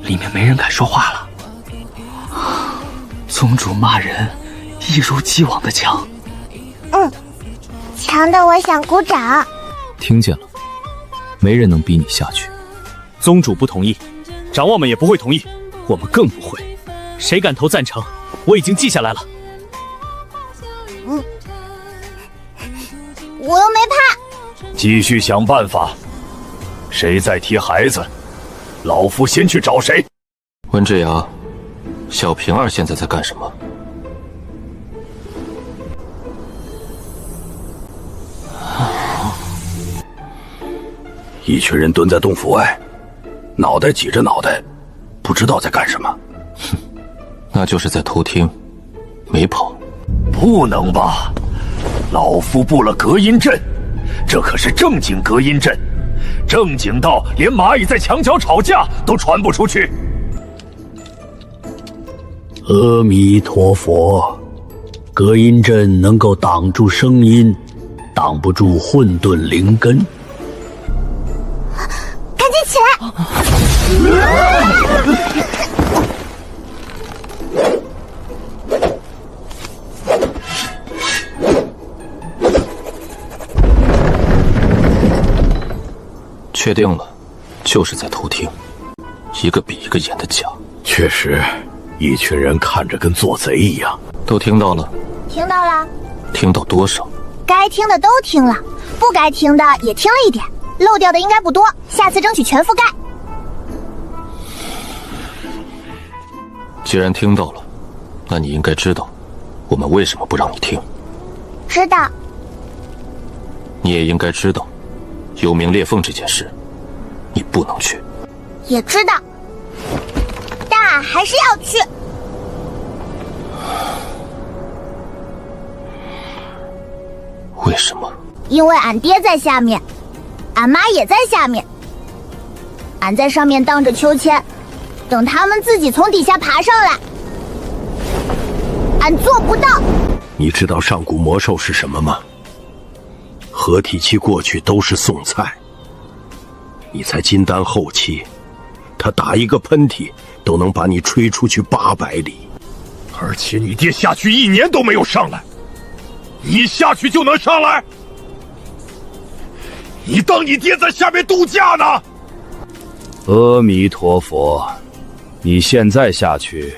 Speaker 4: 里面没人敢说话了。宗主骂人一如既往的强。
Speaker 1: 强的我想鼓掌。
Speaker 2: 听见了，没人能逼你下去。
Speaker 3: 宗主不同意，长老们也不会同意，我们更不会。谁敢投赞成？我已经记下来了。
Speaker 8: 我又没怕。
Speaker 17: 继续想办法。谁再提孩子，老夫先去找谁。
Speaker 7: 温之阳，小平儿现在在干什么？
Speaker 12: 一群人蹲在洞府外，脑袋挤着脑袋，不知道在干什么。
Speaker 7: 哼，那就是在偷听，没跑。
Speaker 17: 不能吧？老夫布了隔音阵，这可是正经隔音阵，正经到连蚂蚁在墙角吵架都传不出去。
Speaker 12: 阿弥陀佛，隔音阵能够挡住声音，挡不住混沌灵根。
Speaker 1: 赶紧起来！
Speaker 7: 确定了，就是在偷听，一个比一个演的假。
Speaker 12: 确实，一群人看着跟做贼一样。
Speaker 7: 都听到了？
Speaker 8: 听到了。
Speaker 7: 听到多少？
Speaker 8: 该听的都听了，不该听的也听了一点，漏掉的应该不多，下次争取全覆盖。
Speaker 7: 既然听到了，那你应该知道，我们为什么不让你听。
Speaker 8: 知道。
Speaker 7: 你也应该知道，幽冥裂缝这件事，你不能去。
Speaker 8: 也知道，但俺还是要去。
Speaker 7: 为什么？
Speaker 8: 因为俺爹在下面，俺妈也在下面，俺在上面荡着秋千，等他们自己从底下爬上来。俺做不到。
Speaker 11: 你知道上古魔兽是什么吗？合体期过去都是送菜。你才金丹后期，他打一个喷嚏都能把你吹出去800里。
Speaker 10: 而且你爹下去1年都没有上来，你下去就能上来？你当你爹在下面度假呢？
Speaker 12: 阿弥陀佛，你现在下去，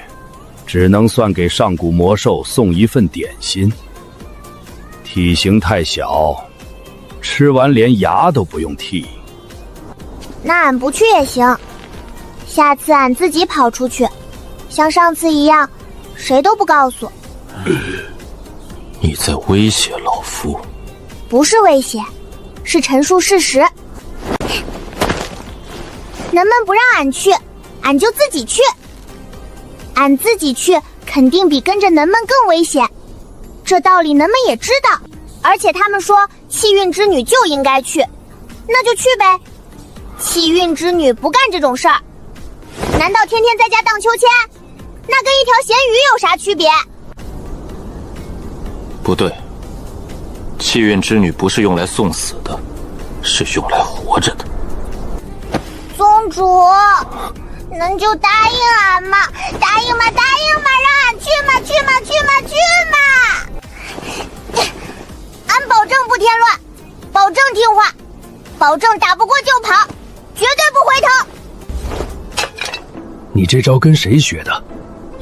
Speaker 12: 只能算给上古魔兽送一份点心。体型太小，吃完连牙都不用剔。
Speaker 8: 那俺不去也行，下次俺自己跑出去，像上次一样，谁都不告诉。
Speaker 7: 你在威胁老夫？
Speaker 8: 不是威胁，是陈述事实。能们不让俺去，俺就自己去。俺自己去，肯定比跟着能们更危险。这道理能们也知道，而且他们说气运之女就应该去，那就去呗。气运之女不干这种事儿，难道天天在家荡秋千？那跟一条咸鱼有啥区别？
Speaker 7: 不对，气运之女不是用来送死的，是用来活着的。
Speaker 8: 宗主，能就答应俺嘛？答应嘛，答应嘛，让俺去嘛，去嘛，去嘛，去嘛！俺保证不添乱，保证听话，保证打不过就跑，绝对不回头。
Speaker 12: 你这招跟谁学的？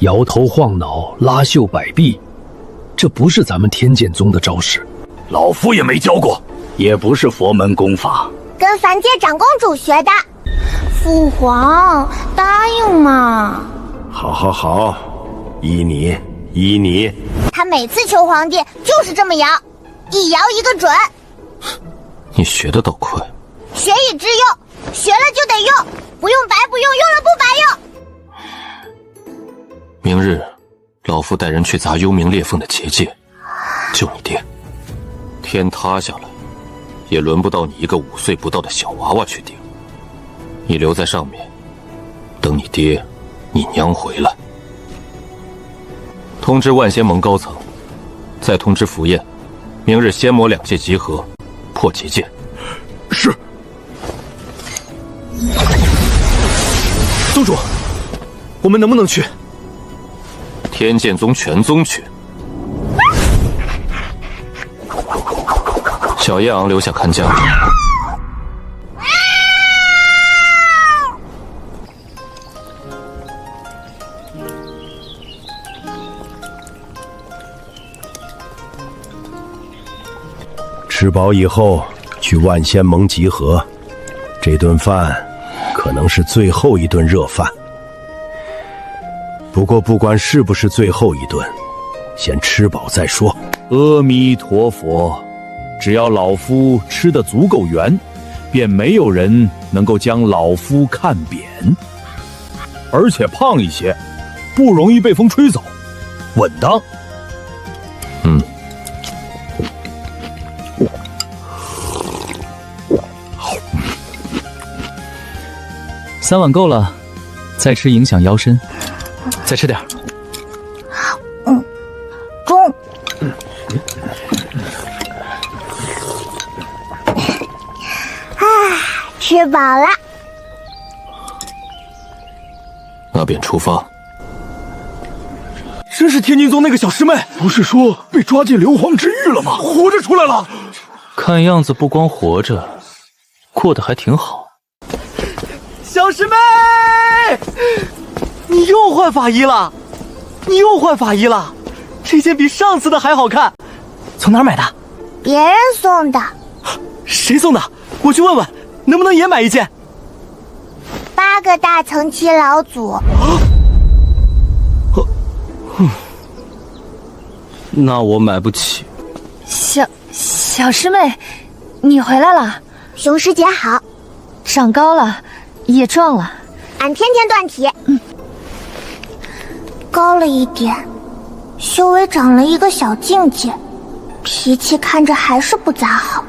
Speaker 12: 摇头晃脑，拉袖摆臂，这不是咱们天剑宗的招式。
Speaker 17: 老夫也没教过，也不是佛门功法，
Speaker 8: 跟凡界长公主学的。父皇，答应嘛！
Speaker 11: 好，好，好，依你，依你。
Speaker 8: 他每次求皇帝就是这么摇，一摇一个准。
Speaker 7: 你学的倒快。
Speaker 8: 学以致用，学了就得用，不用白不用，用了不白用。
Speaker 7: 明日，老夫带人去砸幽冥裂缝的结界，救你爹。天塌下来，也轮不到你一个5岁不到的小娃娃去顶。你留在上面，等你爹、你娘回来。通知万仙盟高层，再通知符焰，明日仙魔2界集合，破结界。
Speaker 10: 是。
Speaker 3: 宗主，我们能不能去？
Speaker 7: 天剑宗全宗去。小叶昂留下看家。
Speaker 11: 吃饱以后去万仙盟集合，这顿饭可能是最后一顿热饭。不过不管是不是最后一顿，先吃饱再说。
Speaker 12: 阿弥陀佛，只要老夫吃得足够圆，便没有人能够将老夫看扁。
Speaker 3: 而且胖一些，不容易被风吹走，稳当。
Speaker 2: 3碗够了，再吃影响腰身，再吃点。
Speaker 8: 中。吃饱了。
Speaker 7: 那便出发。
Speaker 3: 真是天津宗那个小师妹，不是说被抓进硫磺之狱了吗？活着出来了。
Speaker 2: 看样子不光活着，过得还挺好。
Speaker 4: 小师妹，你又换法衣了，这件比上次的还好看，从哪儿买的？
Speaker 8: 别人送的。
Speaker 4: 谁送的？我去问问，能不能也买一件
Speaker 8: ？8个大层期老祖。
Speaker 2: 那我买不起。
Speaker 15: 小师妹，
Speaker 19: 你回来了，
Speaker 8: 熊师姐好。
Speaker 19: 长高了，也壮了。
Speaker 8: 俺天天锻体。高了一点，修为长了一个小境界，脾气看着还是不咋好。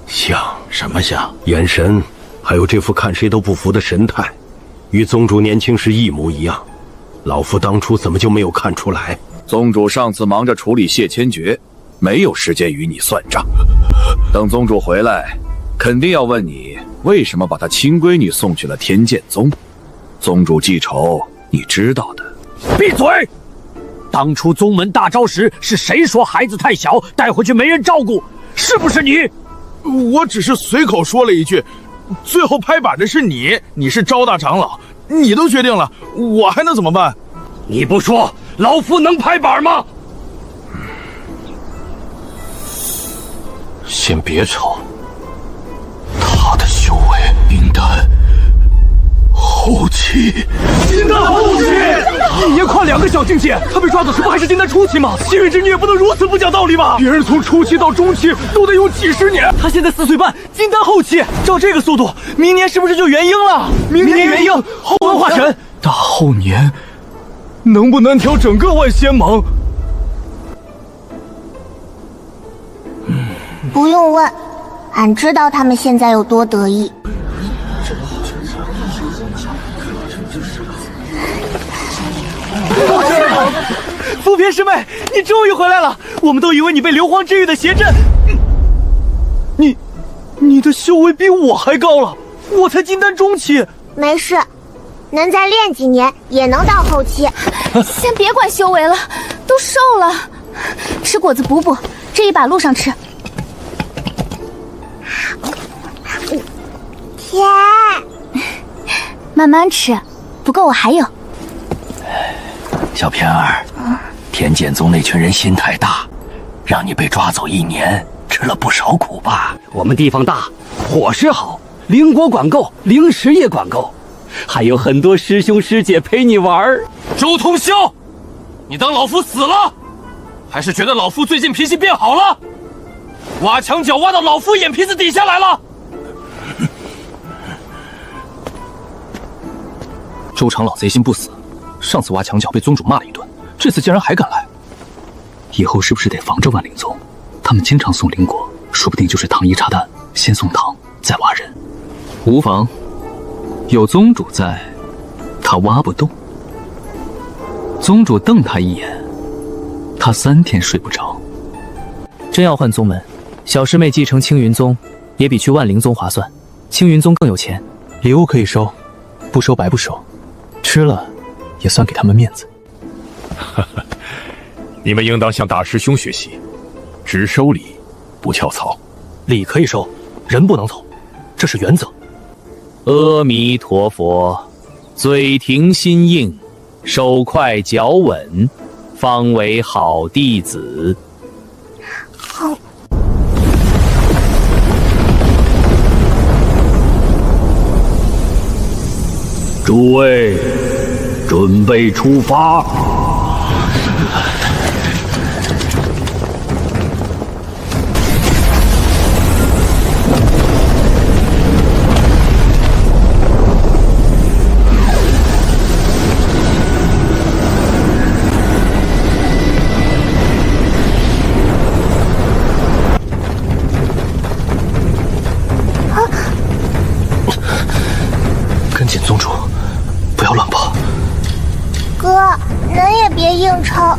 Speaker 10: 像什么像？眼神，还有这副看谁都不服的神态，与宗主年轻时一模一样。老夫当初怎么就没有看出来？
Speaker 18: 宗主上次忙着处理谢千珏，没有时间与你算账。等宗主回来，肯定要问你为什么把他亲闺女送去了天剑宗。宗主记仇，你知道的。
Speaker 12: 闭嘴！当初宗门大招时，是谁说孩子太小，带回去没人照顾？是不是你？
Speaker 10: 我只是随口说了一句，最后拍板的是你，你是招大长老，你都决定了，我还能怎么办？
Speaker 12: 你不说，老夫能拍板吗？
Speaker 7: 先别吵，他的修为应该后期。
Speaker 3: 金丹后期，一年跨2个小境界，他被抓走时不还是金丹初期吗？幸运之女也不能如此不讲道理吧？别人从初期到中期都得用几10年，他现在4岁半，金丹后期，照这个速度，明年是不是就元婴了？明年元婴，后文化神，大后年，能不能挑整个万仙盟？
Speaker 8: 不用问，俺知道他们现在有多得意。
Speaker 3: 扶贫师妹，你终于回来了！我们都以为你被硫磺治愈的邪阵，你的修为比我还高了，我才金丹中期。
Speaker 8: 没事，能再练几年也能到后期。
Speaker 19: 先别管修为了，都瘦了，吃果子补补，这一把路上吃。
Speaker 8: 甜，
Speaker 19: 慢慢吃，不够我还有。
Speaker 17: 小偏儿，天剑宗那群人心太大，让你被抓走1年，吃了不少苦吧？
Speaker 6: 我们地方大，伙食好，灵果管够，灵石也管够，还有很多师兄师姐陪你玩。
Speaker 7: 周通霄，你当老夫死了，还是觉得老夫最近脾气变好了？挖墙脚挖到老夫眼皮子底下来了。
Speaker 5: 周长老贼心不死，上次挖墙脚被宗主骂了一顿，这次竟然还敢来。以后是不是得防着万灵宗？他们经常送灵果，说不定就是糖衣炸弹，先送糖再挖人。无妨，有宗主在，他挖不动。宗主瞪他一眼，他3天睡不着。
Speaker 4: 真要换宗门，小师妹继承青云宗，也比去万灵宗划算。青云宗更有钱，
Speaker 2: 礼物可以收，不收白不收，吃了也算给他们面子。
Speaker 11: 你们应当向大师兄学习，只收礼，不跳槽。
Speaker 3: 礼可以收，人不能走，这是原则。
Speaker 13: 阿弥陀佛，嘴停心硬，手快脚稳，方为好弟子。
Speaker 12: 诸位，准备出发。
Speaker 5: 跟紧宗主，不要乱跑。
Speaker 8: 哥，能也别硬撑。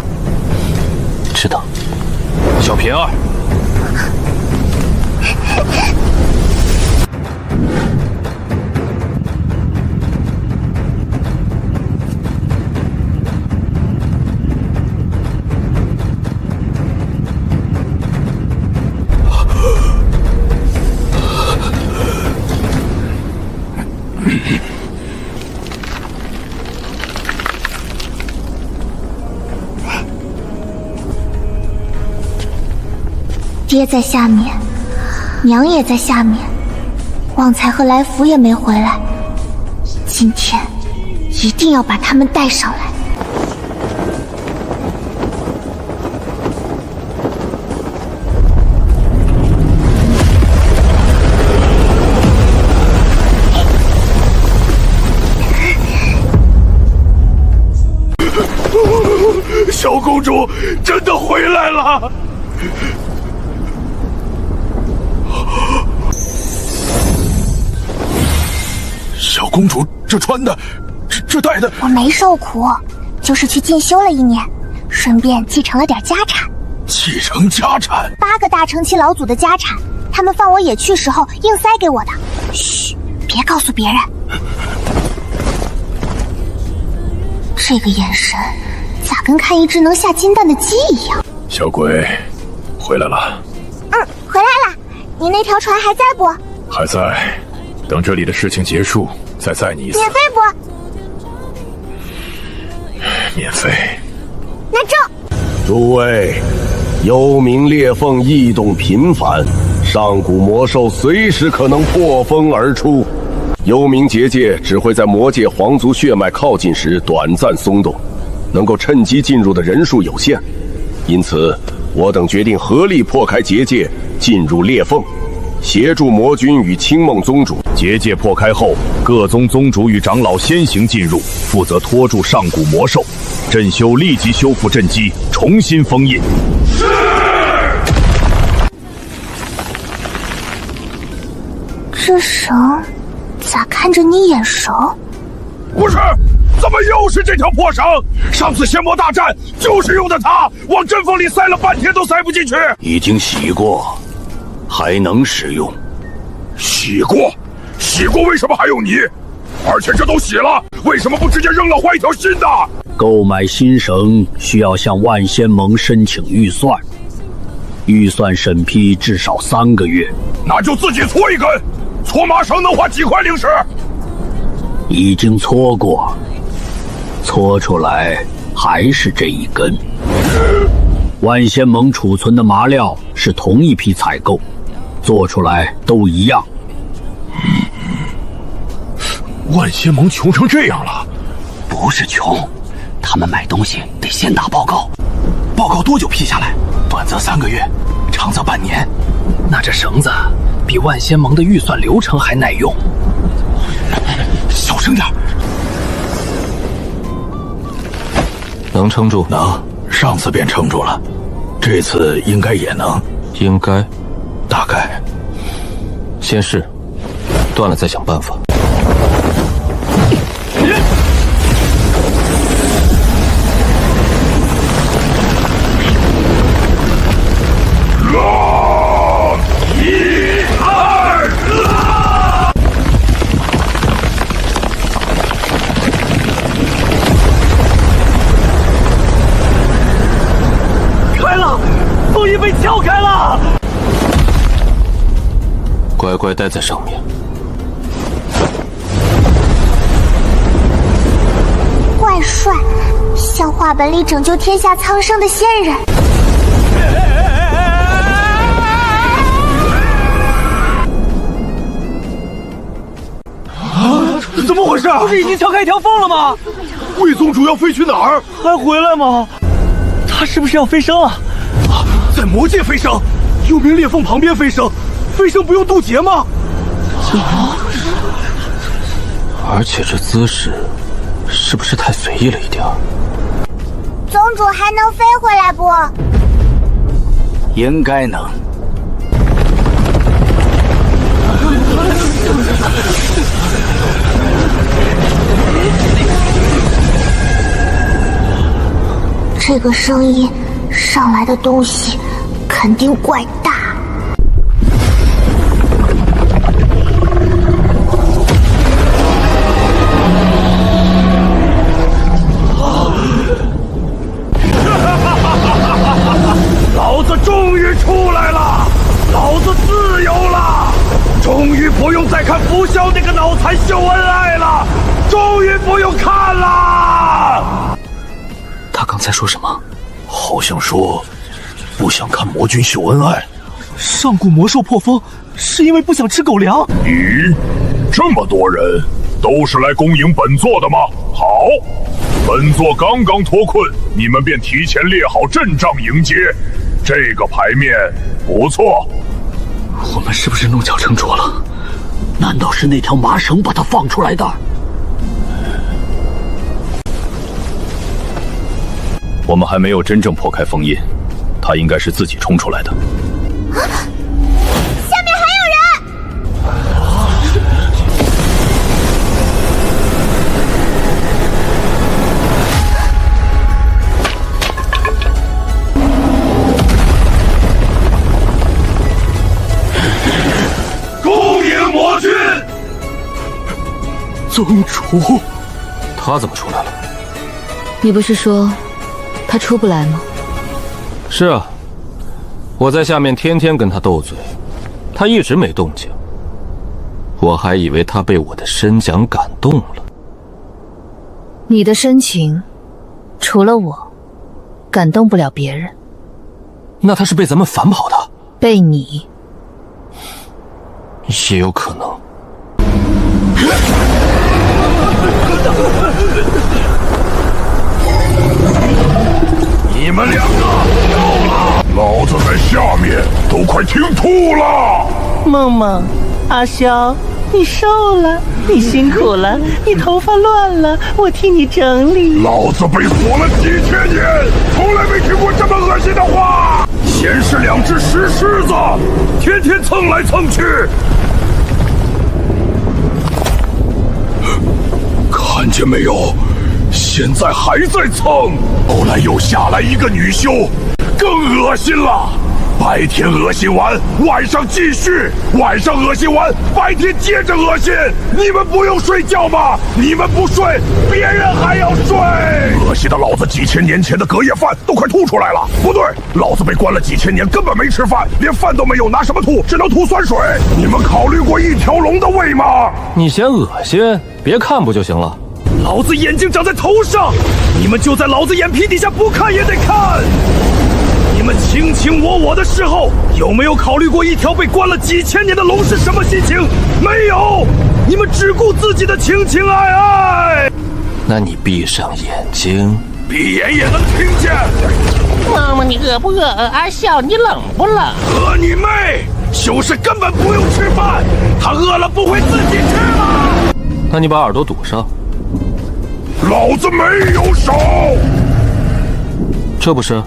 Speaker 5: 知道。
Speaker 7: 小平儿，
Speaker 8: 爹在下面，娘也在下面，旺财和来福也没回来。今天一定要把他们带上来。
Speaker 10: 公主真的回来了。小公主，这穿的，这戴的，
Speaker 1: 我没受苦，就是去进修了1年，顺便继承了点家产。
Speaker 10: 继承家产
Speaker 1: ？8个大成期老祖的家产，他们放我野去时候硬塞给我的。嘘，别告诉别人。这个眼神，咋跟看一只能下金蛋的鸡一样？
Speaker 10: 小鬼，回来了。
Speaker 1: 回来了。你那条船还在不？
Speaker 10: 还在。等这里的事情结束，再载你一次。
Speaker 1: 免费不？
Speaker 10: 免费。
Speaker 1: 那这。
Speaker 20: 诸位，幽冥裂缝异动频繁，上古魔兽随时可能破风而出。幽冥结界只会在魔界皇族血脉靠近时短暂松动，能够趁机进入的人数有限，因此我等决定合力破开结界，进入裂缝，协助魔君与青梦宗主。
Speaker 11: 结界破开后，各宗宗主与长老先行进入，负责拖住上古魔兽。镇修立即修复阵基，重新封印。是。
Speaker 1: 这绳咋看着你眼熟？
Speaker 10: 不是，怎么又是这条破绳？上次仙魔大战就是用的它，往阵缝里塞了半天都塞不进去。
Speaker 12: 已经洗过，还能使用。
Speaker 10: 洗过？洗过为什么还用你？而且这都洗了，为什么不直接扔了换一条新的？
Speaker 12: 购买新绳需要向万仙盟申请预算，预算审批至少3个月。
Speaker 10: 那就自己搓一根，搓麻绳能花几块灵石？
Speaker 12: 已经搓过，搓出来还是这一根。万仙盟储存的麻料是同一批采购，做出来都一样。
Speaker 10: 万仙盟穷成这样了？
Speaker 6: 不是穷，他们买东西得先打报告，
Speaker 3: 报告多久批下来？短则3个月，长则半年。那这绳子比万仙盟的预算流程还耐用。小声点。
Speaker 7: 能撑住？
Speaker 10: 能，上次便撑住了，这次应该也能。
Speaker 7: 应该？
Speaker 10: 大概。
Speaker 7: 先试，断了再想办法。
Speaker 3: 开了，封印被撬开了。
Speaker 7: 乖乖待在上面。
Speaker 1: 怪帅，像画本里拯救天下苍生的仙人。
Speaker 3: 怎么回事？不是已经撬开一条缝了吗？
Speaker 10: 魏宗主要飞去哪儿？
Speaker 3: 还回来吗？他是不是要飞升了？
Speaker 10: 在魔界飞升，幽冥裂缝旁边飞升，飞升不用渡劫吗？
Speaker 7: 而且这姿势是不是太随意了一点？
Speaker 1: 宗主还能飞回来不？
Speaker 12: 应该能。
Speaker 1: 这个声音上来的东西肯定怪大。
Speaker 10: 老子终于出来了，老子自由了，终于不用再看拂晓那个脑残秀恩爱了，终于不用看了。
Speaker 3: 他刚才说什么？
Speaker 10: 好像说不想看魔君秀恩爱。
Speaker 3: 上古魔兽破风是因为不想吃狗粮？
Speaker 10: 咦，这么多人都是来恭迎本座的吗？好，本座刚刚脱困，你们便提前列好阵仗迎接，这个牌面不错。
Speaker 3: 我们是不是弄巧成拙了？
Speaker 12: 难道是那条麻绳把它放出来的？
Speaker 17: 我们还没有真正破开封印，他应该是自己冲出来的。
Speaker 8: 下面还有人！
Speaker 10: 攻迎魔君！
Speaker 17: 宗主，他怎么出来了？
Speaker 15: 你不是说他出不来吗？
Speaker 7: 是啊，我在下面天天跟他斗嘴，他一直没动静。我还以为他被我的深讲感动了。
Speaker 15: 你的深情，除了我，感动不了别人。
Speaker 7: 那他是被咱们反跑的？
Speaker 15: 被你。
Speaker 7: 也有可能。
Speaker 10: 你们两个够了！老子在下面都快听吐了。
Speaker 21: 梦梦，阿萧，你瘦了，你辛苦了，你头发乱了，我替你整理。
Speaker 10: 老子被锁了几千年，从来没听过这么恶心的话。先是两只石狮子，天天蹭来蹭去。看见没有？现在还在蹭，后来又下来一个女修，更恶心了。白天恶心完，晚上继续，晚上恶心完，白天接着恶心。你们不用睡觉吗？你们不睡，别人还要睡。恶心的老子几千年前的隔夜饭都快吐出来了。不对，老子被关了几千年，根本没吃饭，连饭都没有，拿什么吐？只能吐酸水。你们考虑过一条龙的胃吗？
Speaker 7: 你嫌恶心，别看不就行了？
Speaker 3: 老子眼睛长在头上，你们就在老子眼皮底下不看也得看。你们卿卿我我的时候，有没有考虑过一条被关了几千年的龙是什么心情？没有，你们只顾自己的情情爱爱。
Speaker 7: 那你闭上眼睛，
Speaker 10: 闭眼也能听见。
Speaker 21: 梦梦，你饿不饿？阿笑，你冷不冷？
Speaker 10: 饿你妹！修士根本不用吃饭，他饿了不会自己吃吗？
Speaker 7: 那你把耳朵堵上。
Speaker 10: 老子没有手，
Speaker 7: 这不是？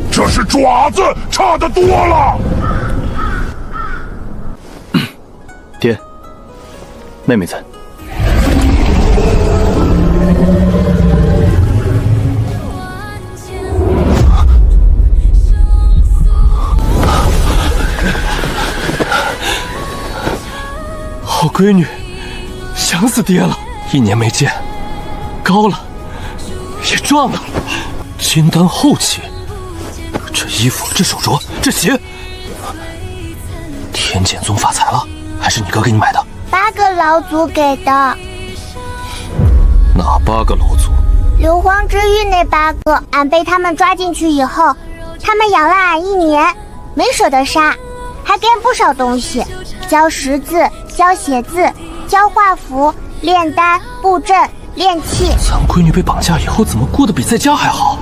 Speaker 10: 这是爪子，差得多了。
Speaker 5: 爹，妹妹在。
Speaker 7: 好闺女，想死爹了，1年没见。高了，也壮了，金丹后期。这衣服，这手镯，这鞋，天剑宗发财了，还是你哥给你买的
Speaker 8: ？8个老祖给的。
Speaker 7: 哪8个老祖？
Speaker 8: 硫磺之狱那8个，俺被他们抓进去以后，他们养了俺1年，没舍得杀，还给俺不少东西，教识字，教写字，教画符，炼丹，布阵。练气。
Speaker 7: 咱闺女被绑架以后，怎么过得比在家还好？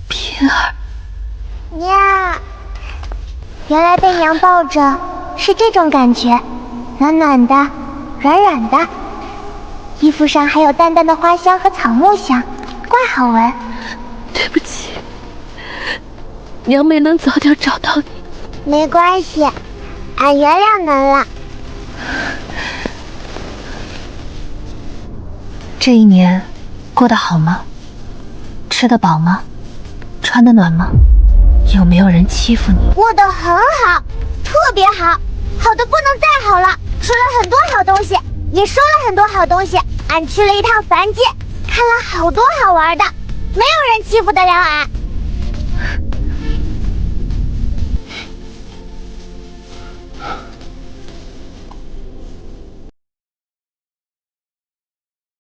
Speaker 8: 平儿，娘，原来被娘抱着。是这种感觉，暖暖的，软软的，衣服上还有淡淡的花香和草木香，怪好闻。
Speaker 15: 对不起，娘没能早点找到你。
Speaker 8: 没关系，俺原谅恁了。
Speaker 1: 这1年过得好吗？吃得饱吗？穿得暖吗？有没有人欺负你？
Speaker 8: 过得很好，特别好，好的不能再好了。吃了很多好东西，也收了很多好东西。俺去了一趟凡界，看了好多好玩的，没有人欺负得了俺。